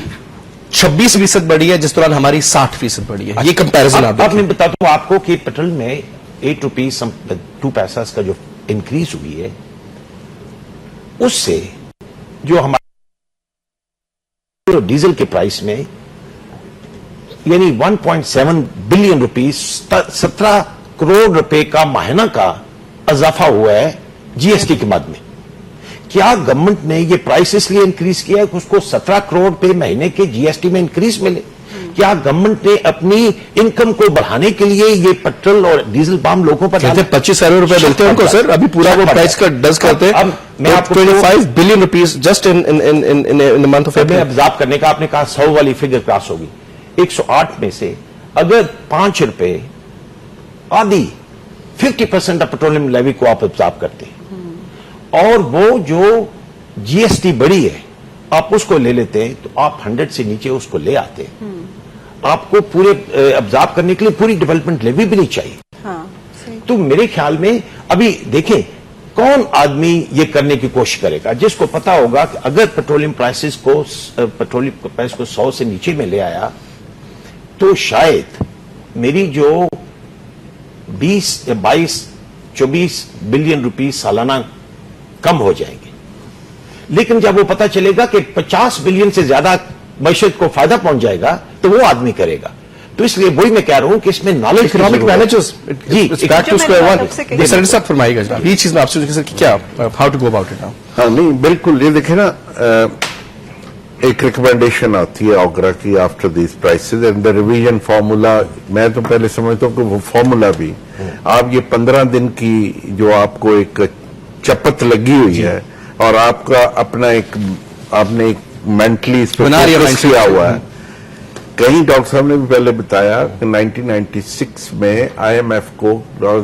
26% बढ़ी है, जिस दौरान हमारी 60% बढ़ी है। ये कंपैरिजन आप अब मैं देखिए। बताता हूं आपको कि पेट्रोल में 8 रुपीज 2 पैसा का जो इंक्रीज हुई है, उससे जो हमारे डीजल के प्राइस में यानी 1.7 बिलियन रुपीज 17 करोड़ रुपए का महीना का इजाफा हुआ है जीएसटी के मद में। क्या गवर्नमेंट ने ये प्राइस इसलिए इंक्रीज किया है कि उसको 17 करोड़ रुपए महीने के जीएसटी में इंक्रीज मिले? क्या गवर्नमेंट ने अपनी इनकम को बढ़ाने के लिए ये पेट्रोल और डीजल पाम लोगों पर कहते 25 अरब रुपए मिलते हैं उनको सर, अभी पूरा वो प्राइस का डज करते हैं। अब मैं आपको 25 billion rupees just in month of मैं अप्रैल। ऑब्जर्व करने का, आपने कहा 100 वाली फिगर क्रॉस होगी। 108 में से अगर 5 रुपए आधी 50% ऑफ पेट्रोलियम लेवी को आप ऑब्जर्व करते हैं और वो जो जीएसटी बढ़ी है आप उसको ले लेते हैं, तो आप 100 से नीचे उसको ले आते हैं। आपको पूरे ऑब्जर्व करने के लिए पूरी डेवलपमेंट लेवी भी नहीं चाहिए। हाँ, सही। तो मेरे ख्याल में अभी देखें कौन आदमी ये करने की कोशिश करेगा, जिसको पता होगा कि अगर पेट्रोलियम प्राइस को 100 से नीचे में ले आया तो शायद मेरी जो 22-24 बिलियन रुपीस सालाना कम हो जाएंगे। लेकिन जब वो पता चलेगा कि 50 बिलियन से ज्यादा मैशत को फायदा पहुंच जाएगा तो वो आदमी करेगा। तो इसलिए वही मैं कह रहा हूं कि इसमें नॉलेज, इकोनॉमिक मैनेजर्स जी, बैक टू स्क्वायर वन। आपसे कही। सर साहब फरमाइएगा जनाब, ये चीज मैं आपसे पूछूं कि क्या how to go about it now. हाँ नहीं बिल्कुल, ये देखे ना, एक रिकमेंडेशन आती है ऑगरा की after this prices and the revision formula. मैं तो पहले समझता हूँ कि वो फार्मूला भी आप ये 15 दिन की जो आपको एक चपत लगी हुई है और आपका अपना एक आपने एक मेंटली इस पर बना रही है focus mindset। किया हुआ है। कहीं डॉक्टर साहब ने भी पहले बताया कि 1996 में आईएमएफ को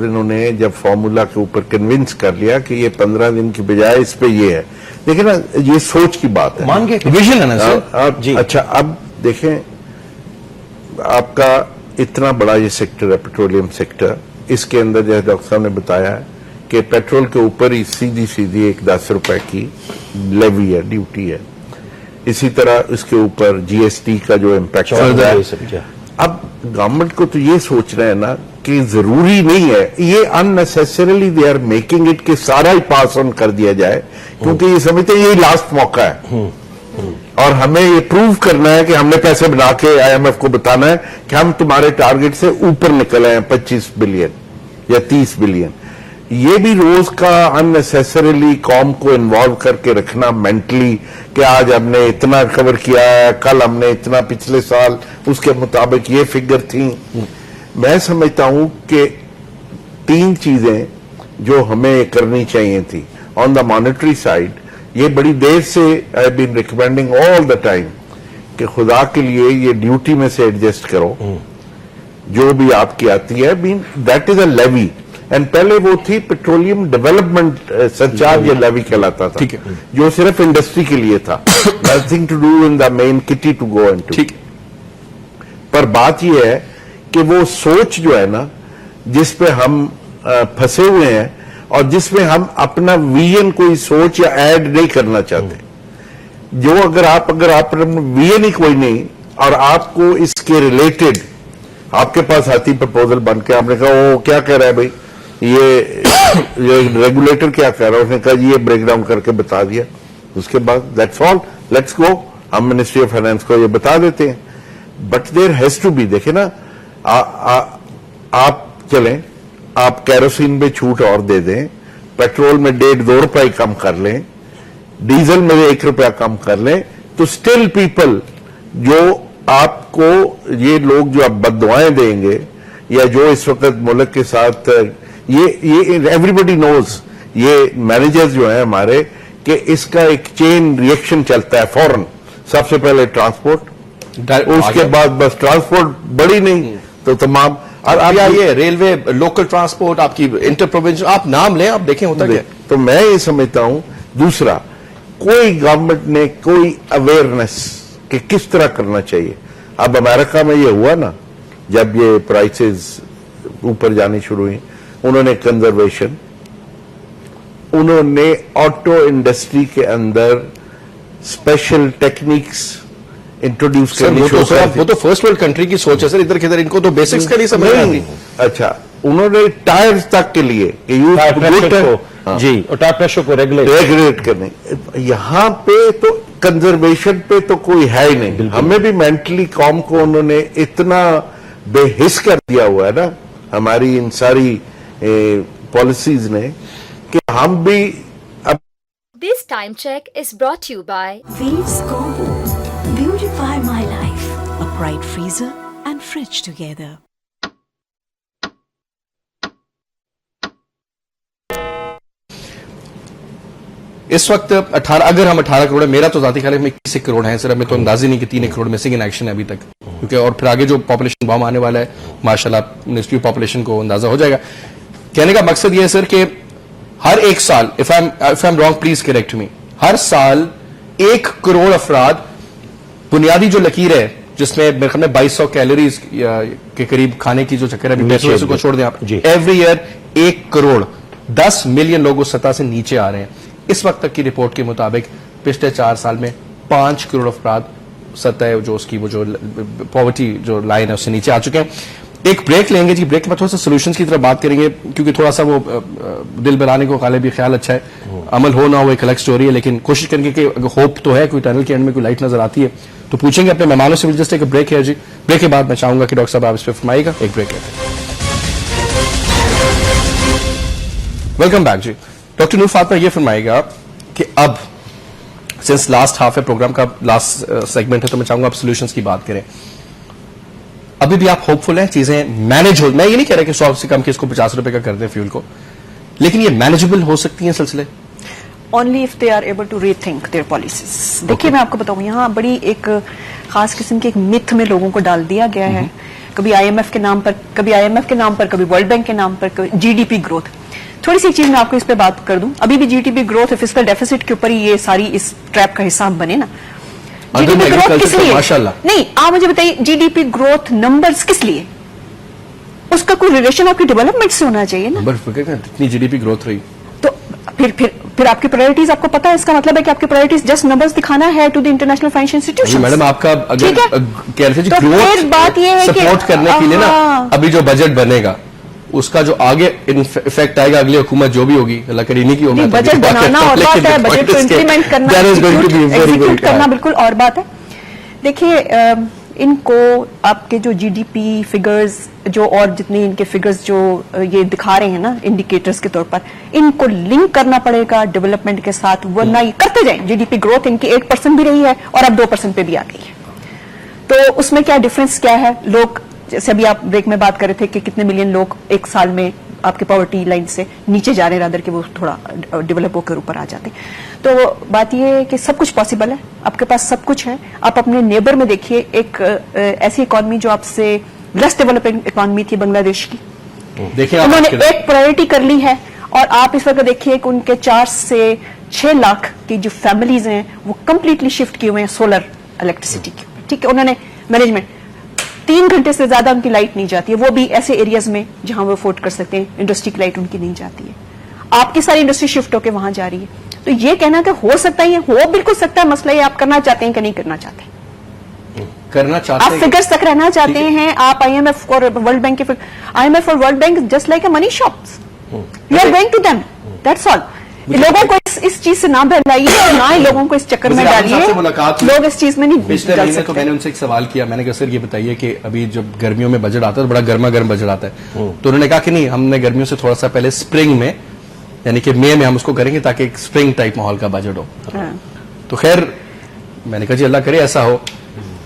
इन्होंने जब फॉर्मूला के ऊपर कन्विंस कर लिया कि ये 15 दिन की बजाय इस पे ये है। देखिए ना, ये सोच की बात है, मान गए विजन है ना सर। जी। अच्छा अब देखें, आपका इतना बड़ा ये सेक्टर है पेट्रोलियम सेक्टर, इसके अंदर जैसे डॉक्टर साहब ने बताया कि पेट्रोल के ऊपर ही सीधी सीधी एक 10 रुपए की लेवी है, ड्यूटी है। इसी तरह इसके ऊपर जीएसटी का जो इम्पैक्ट है। अब गवर्नमेंट को तो ये सोचना है ना कि जरूरी नहीं है, ये unnecessarily they are making it कि सारा ही पास ऑन कर दिया जाए, क्योंकि ये समझते हैं यही लास्ट मौका है और हमें ये प्रूव करना है कि हमने पैसे बना के आईएमएफ को बताना है कि हम तुम्हारे टारगेट से ऊपर निकल आए हैं 25 बिलियन या 30 बिलियन। ये भी रोज का अननेसेसरीली कॉम को इन्वॉल्व करके रखना मेंटली कि आज हमने इतना कवर किया है, कल हमने इतना, पिछले साल उसके मुताबिक ये फिगर थी। मैं समझता हूं कि 3 चीजें जो हमें करनी चाहिए थी ऑन द मॉनेटरी साइड। ये बड़ी देर से I been recommending all the time कि खुदा के लिए ये ड्यूटी में से एडजस्ट करो जो भी आपकी आती है, been that is a levy. And पहले वो थी पेट्रोलियम डेवलपमेंट सरचार्ज, ये लेवी कहलाता था, ठीक है, जो सिर्फ इंडस्ट्री के लिए था, nothing to do in the main kitty to go into. ठीक है। पर बात यह है कि वो सोच जो है ना, जिस पे हम फंसे हुए हैं और जिसमें हम अपना विजन कोई सोच या ऐड नहीं करना चाहते, जो अगर आप विजन ही कोई नहीं और आपको इसके रिलेटेड आपके पास आती प्रपोजल बन के, आपने कहा वो क्या कह रहा है भाई, ये रेगुलेटर क्या कह रहा है, उसने कहा ये ब्रेक डाउन करके बता दिया, उसके बाद दैट्स ऑल, लेट्स गो, हम मिनिस्ट्री ऑफ फाइनेंस को ये बता देते हैं। But there has to be, देखे ना, आप चलें, आप कैरोसिन में छूट और दे दें, पेट्रोल में 1.5-2 रुपए कम कर लें, डीजल में 1 रुपया कम कर लें, तो स्टिल पीपल, जो आपको ये लोग जो अब बददुआएं देंगे या जो इस वक्त मुल्क के साथ ये एवरीबडी नोज, ये मैनेजर्स जो हैं हमारे, कि इसका एक चेन रिएक्शन चलता है फौरन। सबसे पहले ट्रांसपोर्ट, उसके बाद बस ट्रांसपोर्ट बड़ी नहीं तो तमाम, और अब ये रेलवे, लोकल ट्रांसपोर्ट, आपकी इंटर प्रोविंशियल, आप नाम लें, आप देखें होता क्या। तो मैं ये समझता हूं, दूसरा, कोई गवर्नमेंट ने कोई अवेयरनेस कि किस तरह करना चाहिए। अब अमेरिका में ये हुआ ना, जब ये प्राइसेस ऊपर जानी शुरू हुई, उन्होंने कंजर्वेशन, उन्होंने ऑटो इंडस्ट्री के अंदर स्पेशल टेक्निक्स इंट्रोड्यूस सर करनी शुरू कर दी। वो तो फर्स्ट वर्ल्ड कंट्री की सोच है सर, इधर किधर इनको तो बेसिक्स का नहीं समझ नहीं, आती। अच्छा उन्होंने टायर्स तक के लिए कि यूज टायर प्रेशर को, हाँ, जी, और टायर प्रेशर को रेगुलेट करने। यहाँ पे तो कंजर्वेशन पे तो कोई है ही नहीं। हमें भी मेंटली कॉम को उन्होंने इतना बेहिस कर दिया हुआ है ना हमारी इन सारी पॉलिसीज ने कि हम भी अब This time check is brought to you by Waves Combo. Beautify my life. A bright freezer and fridge together. इस वक्त 18, अगर हम 18 करोड़ है, मेरा तो जाती ख्याल है 21 करोड़ है सर, हमें तो अंदाजे नहीं कि 3 करोड़ मिसिंग इन एक्शन है अभी तक, क्योंकि और फिर आगे जो पॉपुलेशन बम आने वाला है माशाल्लाह मिनिस्ट्री ऑफ पॉपुलेशन को अंदाजा हो जाएगा। कहने का मकसद यह है सर कि हर एक साल, if I am wrong please correct me, हर साल 1 करोड़ अफराद बुनियादी जो लकीर है जिसमें मेरे ख्याल में 2200 कैलोरीज के करीब खाने की जो चक्कर है, पेट्रोल को छोड़ दें आप, एवरी ईयर 1 करोड़ 10 मिलियन लोग उस सतह से नीचे आ रहे हैं। इस वक्त तक की रिपोर्ट के मुताबिक पिछले 4 साल में 5 करोड़ अफराद सतह जो उसकी वो जो पॉवर्टी जो लाइन है उससे नीचे आ चुके हैं। एक ब्रेक लेंगे जी, ब्रेक के बाद थोड़ा सा सोल्यूशंस की तरफ बात करेंगे, क्योंकि थोड़ा सा वो दिल बहलाने को काले भी ख्याल अच्छा है, अमल हो ना हो एक अलग स्टोरी है, लेकिन कोशिश करेंगे कि होप तो है, कोई टनल के एंड में कोई लाइट नजर आती है तो पूछेंगे अपने मेहमानों से। जस्ट एक ब्रेक है जी, ब्रेक के बाद मैं चाहूंगा कि डॉक्टर साहब आप इस पर फरमाइएगा। एक ब्रेक लेते हैं। वेलकम बैक जी। डॉक्टर नूर फातिमा ये फरमाएगा कि अब सिंस लास्ट हाफ है प्रोग्राम का लास्ट सेगमेंट है, तो मैं चाहूंगा आप सोल्यूशंस की बात करें। अभी भी आप होपफुल हैं चीजें मैनेज हो, मैं ये नहीं कह रहा कि 100 से कम कि इसको 50 रुपए का कर दें फ्यूल को, लेकिन ये मैनेजेबल हो सकती हैं सिलसिले? Only if they are able to rethink their policies. देखिए मैं आपको बताऊं, यहाँ बड़ी एक खास किस्म के एक मिथ में लोगों को डाल दिया गया है, कभी आईएमएफ के नाम पर, कभी वर्ल्ड बैंक के नाम पर, कभी जीडीपी ग्रोथ। थोड़ी सी चीज मैं आपको इस पे बात कर दूं, अभी भी जीडीपी ग्रोथ फिस्कल डेफिसिट के ऊपर ही ये सारी इस ट्रैप का हिस्सा बने ना। जीडीपी ग्रोथ किस लिए? नहीं, आप मुझे बताइए जीडीपी ग्रोथ नंबर्स किस लिए? उसका कोई रिलेशन आपकी डेवलपमेंट से होना चाहिए ना। इतनी जीडीपी ग्रोथ रही तो फिर आपकी प्रायोरिटीज आपको पता है, इसका मतलब है कि आपकी प्रायोरिटीज जस्ट नंबर्स दिखाना है to the international financial institution. Madam आपका अगर कह रहे थे तो फिर बात ये है कि सपोर्ट करने के लिए ना अभी जो बजट बनेगा उसका जो आगे इफेक्ट आएगा अगली हुकूमत जो भी होगी, अल्लाह करे नहीं की होगा, बजट बनाना और बात है, बजट को इंप्लीमेंट करना, एग्जीक्यूट करना बिल्कुल और बात है। देखिए इनको आपके जो जीडीपी फिगर्स जो और जितने इनके फिगर्स जो ये दिखा रहे हैं ना इंडिकेटर्स के तौर पर, इनको लिंक करना पड़ेगा डेवलपमेंट के साथ, वरना ये करते जाए। जीडीपी ग्रोथ इनकी 8% भी रही है और अब 2% पे भी आ गई है, तो उसमें क्या डिफरेंस क्या है? लोग जैसे अभी आप ब्रेक में बात कर रहे थे कि कितने मिलियन लोग एक साल में आपके पॉवर्टी लाइन से नीचे जा रहे हैं, रादर कि वो थोड़ा डेवलप होकर ऊपर आ जाते। तो बात ये है कि सब कुछ पॉसिबल है, आपके पास सब कुछ है। आप अपने नेबर में देखिए, एक ऐसी इकॉनमी जो आपसे लेस डेवलपिंग इकॉनमी थी बांग्लादेश की, देखिए उन्होंने एक प्रायोरिटी कर ली है, और आप इस वक्त देखिए कि उनके 4 से 6 लाख की जो फैमिलीज हैं वो कंप्लीटली शिफ्ट किए हुए हैं सोलर इलेक्ट्रिसिटी की। ठीक है, उन्होंने मैनेजमेंट 3 घंटे से ज्यादा उनकी लाइट नहीं जाती है, वो भी ऐसे एरियाज में जहां वो अफोर्ड कर सकते हैं। इंडस्ट्री की लाइट उनकी नहीं जाती है, आपकी सारी इंडस्ट्री शिफ्ट होकर वहां जा रही है। तो ये कहना कि हो सकता है, हो बिल्कुल सकता है, मसला ये आप करना चाहते हैं कि नहीं करना चाहते, करना चाहते आप फिगर्स तक रहना चाहते हैं। आप आईएमएफ और वर्ल्ड बैंक के आईएमएफ और world bank just like a money shops, you are going to them, that's all. लोगों को इस चीज से ना बहलाइए और ना ही लोगों को इस चक्कर में डालिए, लोग इस चीज में नहीं पिछले महीने तो मैंने उनसे एक सवाल किया, मैंने कहा सर ये बताइए कि अभी जब गर्मियों में बजट आता है तो बड़ा गर्मा गर्म बजट आता है, तो उन्होंने कहा कि नहीं, हमने गर्मियों से थोड़ा सा पहले स्प्रिंग में यानी कि मई में हम उसको करेंगे ताकि एक स्प्रिंग टाइप माहौल का बजट हो। तो खैर मैंने कहा जी अल्लाह करे ऐसा हो।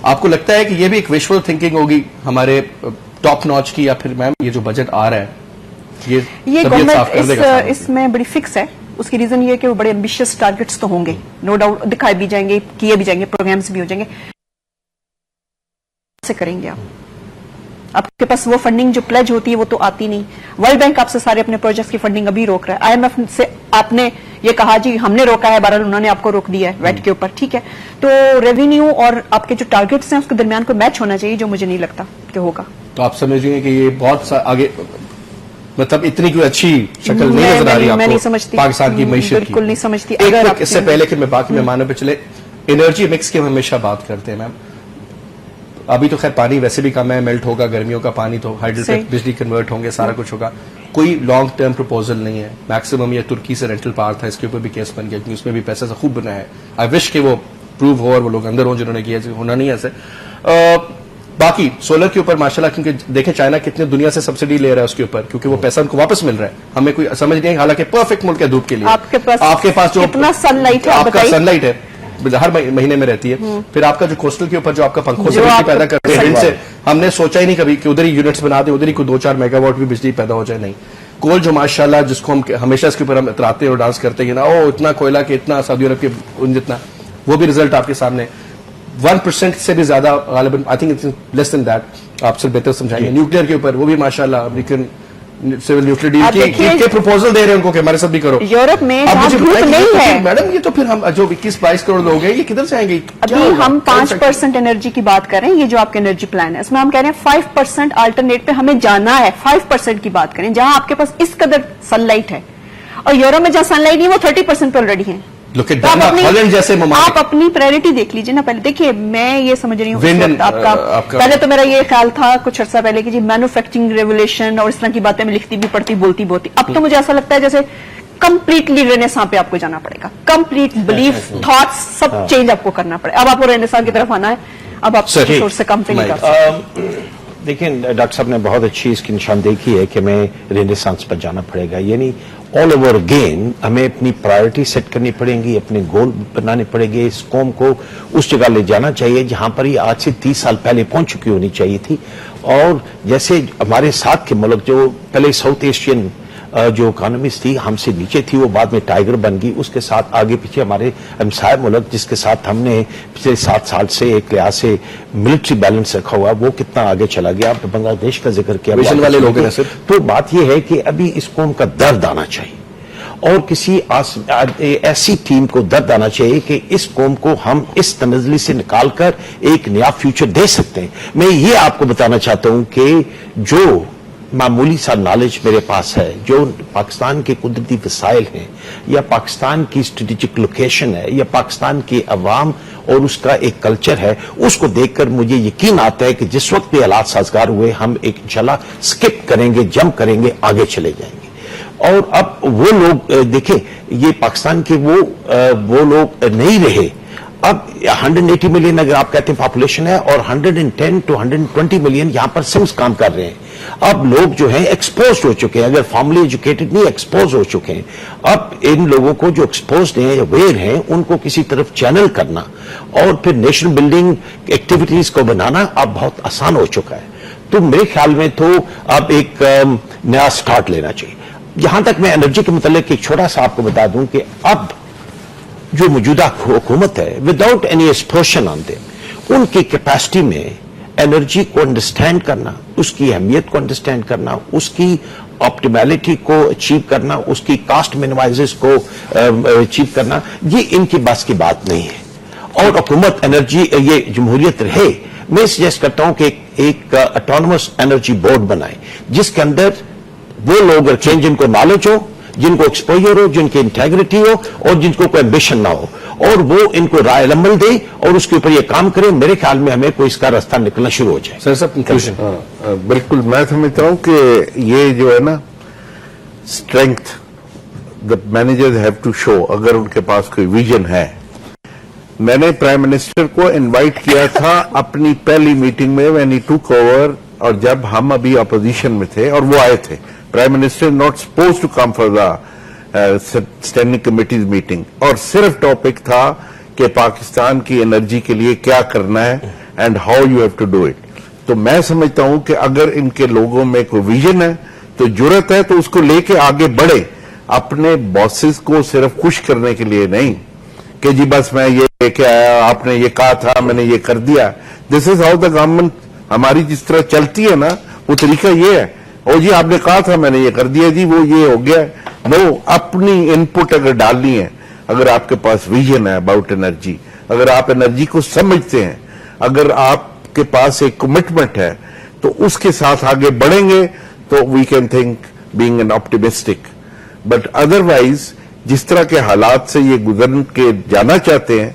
आपको लगता है कि ये भी एक विजुअल थिंकिंग होगी हमारे टॉप नॉच की, या फिर मैम ये जो बजट आ रहा है ये गवर्नमेंट इसमें बड़ी फिक्स है? उसकी रीजन ये है कि वो बड़े एम्बिशियस टारगेट्स तो होंगे, नो डाउट, दिखाए भी जाएंगे, किए भी जाएंगे, प्रोग्राम्स भी हो जाएंगे। से करेंगे आपके पास वो फंडिंग जो प्लेज होती है वो तो आती नहीं। वर्ल्ड बैंक आपसे सारे अपने प्रोजेक्ट्स की फंडिंग अभी रोक रहा है, आईएमएफ से आपने ये कहा जी हमने रोका है, बहरहाल उन्होंने आपको रोक दिया है वैट के ऊपर, ठीक है। तो रेवेन्यू और आपके जो टारगेट्स हैं उसके दरमियान कोई मैच होना चाहिए, जो मुझे नहीं लगता कि होगा। तो आप समझिए कि ये बहुत आगे, मतलब इतनी कोई अच्छी शक्ल नहीं नजर आ रही आपको, मैं नहीं समझती पाकिस्तान की मईशत की, बिल्कुल नहीं समझती। एक इससे पहले कि मैं बाकी मेहमानों पे चले, एनर्जी मिक्स की हम हमेशा बात करते हैं मैम, ابھی تو خیر پانی ویسے بھی کم ہے, میلٹ ہوگا, گرمیوں کا پانی تو ہائیڈل پہ بجلی کنورٹ ہوں گے, سارا کچھ ہوگا. کوئی لانگ ٹرم پروپوزل نہیں ہے. میکسیمم یہ ترکی سے رینٹل پاور تھا, اس کے اوپر بھی کیس بن گیا کیونکہ اس میں بھی پیسہ سے خوب بنا ہے. آئی وش کہ وہ پروو ہو اور وہ لوگ اندر ہوں جنہوں نے کیا, ہونا نہیں ایسے. باقی سولر کے اوپر ماشاءاللہ, کیونکہ دیکھیں چائنا کتنے دنیا سے سبسڈی لے رہا ہے اس کے اوپر, کیونکہ وہ پیسہ ان کو واپس مل رہا ہے. ہمیں کوئی سمجھ نہیں ہے, حالانکہ پرفیکٹ ملک ہے دھوپ کے لیے. آپ کے پاس جو کتنا سن لائٹ ہے, آپ کا سن لائٹ ہے ہر مہینے میں رہتی ہے. پھر آپ کا جو کوسٹل کے اوپر جو آپ کا پنکھوں سے بجلی پیدا کرتے ہیں سے, ہم نے سوچا ہی نہیں کبھی کہ ادھر ہی یونٹس بنا دیں, ادھر ہی کوئی 2-4 میگا واٹ بھی بجلی پیدا ہو جائے. نہیں, کول جو ماشاءاللہ جس کو ہم ہمیشہ اس کے اوپر ہم اتراتے ہیں اور ڈانس کرتے ہیں نا, او اتنا کوئلہ کہ اتنا سعودی عرب کے جتنا, وہ بھی رزلٹ آپ کے سامنے 1% سے بھی زیادہ غالباً, I think it's less than that. آپ سے بہتر سمجھائیں گے. نیوکلیر کے اوپر وہ بھی ماشاءاللہ امریکن سول نیوکلیر ڈیل کے پروپوزل دے رہے ہیں ان کو کہ ہمارے ساتھ بھی کرو. یورپ میں جہاں دھوپ نہیں ہے میڈم, یہ تو پھر ہم جو 21-22 کروڑ لوگ ہیں یہ کدھر سے آئیں گے؟ ابھی ہم 5% انرجی کی بات کر رہے ہیں. یہ جو آپ کا انرجی پلان ہے اس میں ہم کہہ رہے ہیں 5% آلٹرنیٹ پہ ہمیں جانا ہے. 5% کی بات کریں جہاں آپ کے پاس اس قدر سن لائٹ ہے, اور یورپ میں جہاں سن لائٹ نہیں وہ 30% پہ آلریڈی ہیں. آپ اپنی پرائرٹی دیکھ لیجیے نا. پہلے دیکھیے, میں یہ سمجھ رہی ہوں آپ کا پہلے تو میرا یہ خیال تھا کچھ عرصہ پہلے کہ جی مینوفیکچرنگ ریولیوشن اور اس طرح کی باتیں میں لکھتی بھی پڑھتی بولتی. اب تو مجھے ایسا لگتا ہے جیسے کمپلیٹلی رینیساں پہ آپ کو جانا پڑے گا. کمپلیٹ بلیف, تھاٹس سب چینج آپ کو کرنا پڑے. اب آپ کو رینیساں کی طرف آنا ہے, اب آپ سورس سے کم پہ نہیں کر سکتے. دیکھیں ڈاکٹر صاحب نے بہت اچھی اس کی نشاندہی کی ہے کہ ہمیں رینیسانس پر جانا پڑے گا. یعنی آل اوور اگین ہمیں اپنی پرائرٹی سیٹ کرنی پڑیں گی, اپنے گول بنانے پڑیں گے. اس قوم کو اس جگہ لے جانا چاہیے جہاں پر یہ آج سے 30 سال پہلے پہنچ چکی ہونی چاہیے تھی. اور جیسے ہمارے ساتھ کے ملک جو پہلے ساؤتھ ایشین جو اکانومیز تھی ہم سے نیچے تھی, وہ بعد میں ٹائیگر بن گئی. اس کے ساتھ آگے پیچھے ہمارے ہمسائے ملک جس کے ساتھ ہم نے پچھلے 7 سال سے ایک لحاظ سے ملٹری بیلنس رکھا ہوا, وہ کتنا آگے چلا گیا. آپ نے بنگلہ دیش کا ذکر کیا, والے لوگ ہیں. تو بات یہ ہے کہ ابھی اس قوم کا درد آنا چاہیے, اور کسی ایسی ٹیم کو درد آنا چاہیے کہ اس قوم کو ہم اس تنزلی سے نکال کر ایک نیا فیوچر دے سکتے ہیں. میں یہ آپ کو بتانا چاہتا ہوں کہ جو معمولی سا نالج میرے پاس ہے, جو پاکستان کے قدرتی وسائل ہیں, یا پاکستان کی اسٹریٹجک لوکیشن ہے, یا پاکستان کے عوام اور اس کا ایک کلچر ہے, اس کو دیکھ کر مجھے یقین آتا ہے کہ جس وقت بھی حالات سازگار ہوئے ہم ایک انشاءاللہ سکپ کریں گے, جمپ کریں گے, آگے چلے جائیں گے. اور اب وہ لوگ دیکھیں, یہ پاکستان کے وہ لوگ نہیں رہے. اب 180 ملین اگر آپ کہتے ہیں پاپولیشن ہے, اور 110 to 120 ملین یہاں پر سمس کام کر رہے ہیں. اب لوگ جو ہیں ایکسپوزڈ ہو چکے ہیں, اگر فارملی ایجوکیٹڈ نہیں ایکسپوز ہو چکے ہیں. اب ان لوگوں کو جو ایکسپوزڈ ہیں, اویئر ہیں, ان کو کسی طرف چینل کرنا اور پھر نیشنل بلڈنگ ایکٹیویٹیز کو بنانا اب بہت آسان ہو چکا ہے. تو میرے خیال میں تو اب ایک نیا سٹارٹ لینا چاہیے. جہاں تک میں انرجی کے متعلق ایک چھوٹا سا آپ کو بتا دوں کہ اب جو موجودہ حکومت ہے, وداؤٹ اینی ایکسپوشن آن دیم, ان کی کیپیسٹی میں انرجی کو انڈرسٹینڈ کرنا, اس کی اہمیت کو انڈرسٹینڈ کرنا, اس کی آپٹیمیلٹی کو اچیو کرنا, اس کی کاسٹ منیمائزز کو اچیو کرنا, یہ ان کی بس کی بات نہیں ہے. اور حکومت انرجی یہ جمہوریت رہے, میں سجیسٹ کرتا ہوں کہ ایک اٹانومس انرجی بورڈ بنائے جس کے اندر وہ لوگ رکھیں جن کو نالج ہو, جن کو ایکسپوجر ہو, جن کی انٹیگریٹی ہو, اور جن کو کوئی ایمبیشن نہ ہو, اور وہ ان کو رائے عمل دے اور اس کے اوپر یہ کام کرے. میرے خیال میں ہمیں کوئی اس کا راستہ نکلنا شروع ہو جائے. سر صاحب کنکلوژن. بالکل, میں سمجھتا ہوں کہ یہ جو ہے نا strength the managers have to show, اگر ان کے پاس کوئی ویژن ہے. میں نے پرائم منسٹر کو انوائٹ کیا تھا اپنی پہلی میٹنگ میں when he took over, اور جب ہم ابھی اپوزیشن میں تھے اور وہ آئے تھے. Prime minister not supposed to come for the standing committees meeting, اور صرف ٹاپک تھا کہ پاکستان کی انرجی کے لیے کیا کرنا ہے and how you have to do it. تو میں سمجھتا ہوں کہ اگر ان کے لوگوں میں کوئی ویژن ہے تو جرت ہے تو اس کو لے کے آگے بڑھے, اپنے باسز کو صرف خوش کرنے کے لیے نہیں کہ جی بس میں یہ لے کے آیا, آپ نے یہ کہا تھا, میں نے یہ کر دیا. دس از ہاؤ دا گورنمنٹ ہماری جس طرح چلتی ہے نا, وہ طریقہ یہ ہے, اور جی آپ نے کہا تھا میں نے یہ کر دیا, جی وہ یہ ہو گیا. نو, اپنی ان پٹ اگر ڈالنی ہے, اگر آپ کے پاس ویژن ہے اباؤٹ انرجی, اگر آپ انرجی کو سمجھتے ہیں, اگر آپ کے پاس ایک کمٹمنٹ ہے, تو اس کے ساتھ آگے بڑھیں گے تو we can think being an optimistic. But otherwise جس طرح کے حالات سے یہ گزر کے جانا چاہتے ہیں,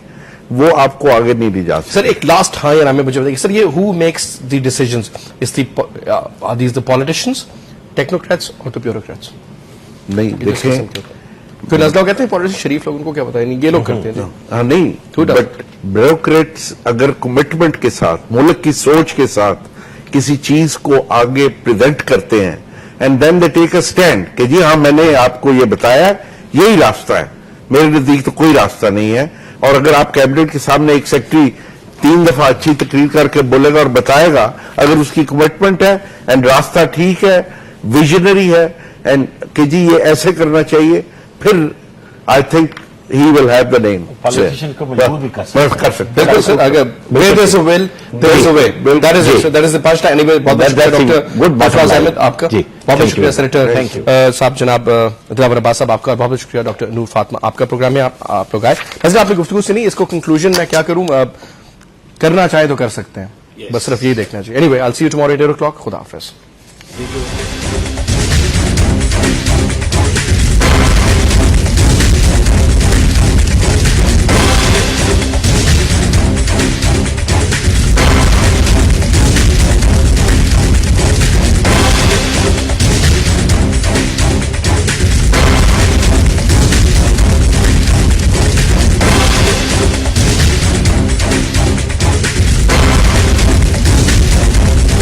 وہ آپ کو آگے نہیں لے جا سکتے. سر ایک لاسٹ ہاں یا نہ میں مجھے بتائیے سر یہ who makes the decisions are these the politicians technocrats اور دا بیوروکریٹس نہیں دیکھیں کوئی نزلہ کہتے ہیں پالیٹیشن شریف لوگ ان کو کیا پتا ہے نہیں یہ لوگ کرتے ہیں ہاں نہیں بٹ بیوروکریٹس اگر کمٹمنٹ کے ساتھ ملک کی سوچ کے ساتھ کسی چیز کو آگے پریزنٹ کرتے ہیں and then they take a stand کہ جی ہاں میں نے آپ کو یہ بتایا یہی راستہ ہے, میرے نزدیک تو کوئی راستہ نہیں ہے. اور اگر آپ کیبنٹ کے سامنے ایک سیکرٹری 3 دفعہ اچھی تقریر کر کے بولے گا اور بتائے گا, اگر اس کی کمٹمنٹ ہے اینڈ راستہ ٹھیک ہے, ویژنری ہے اینڈ کہ جی یہ ایسے کرنا چاہیے, پھر I think he will have the name. Politician کو مجبور بھی کر سکتے بالکل سر اگر where there's a will there is a way. That is it, sir. That is the punchline. Anyway, بہت شکریہ ڈاکٹر افراز احمد آپ کا, بہت شکریہ سینیٹر صاحب جناب دلاور عباس صاحب آپ کا, بہت شکریہ ڈاکٹر نور فاطمہ آپ کا. پروگرام میں آپ لوگ آئے. حضرت آپ نے گفتگو سے نہیں اس کو کنکلوژن میں کیا کروں, کرنا چاہے تو کر سکتے ہیں, بس صرف یہی دیکھنا چاہیے. Anyway, I'll see you tomorrow at 8 o'clock. خدا حافظ.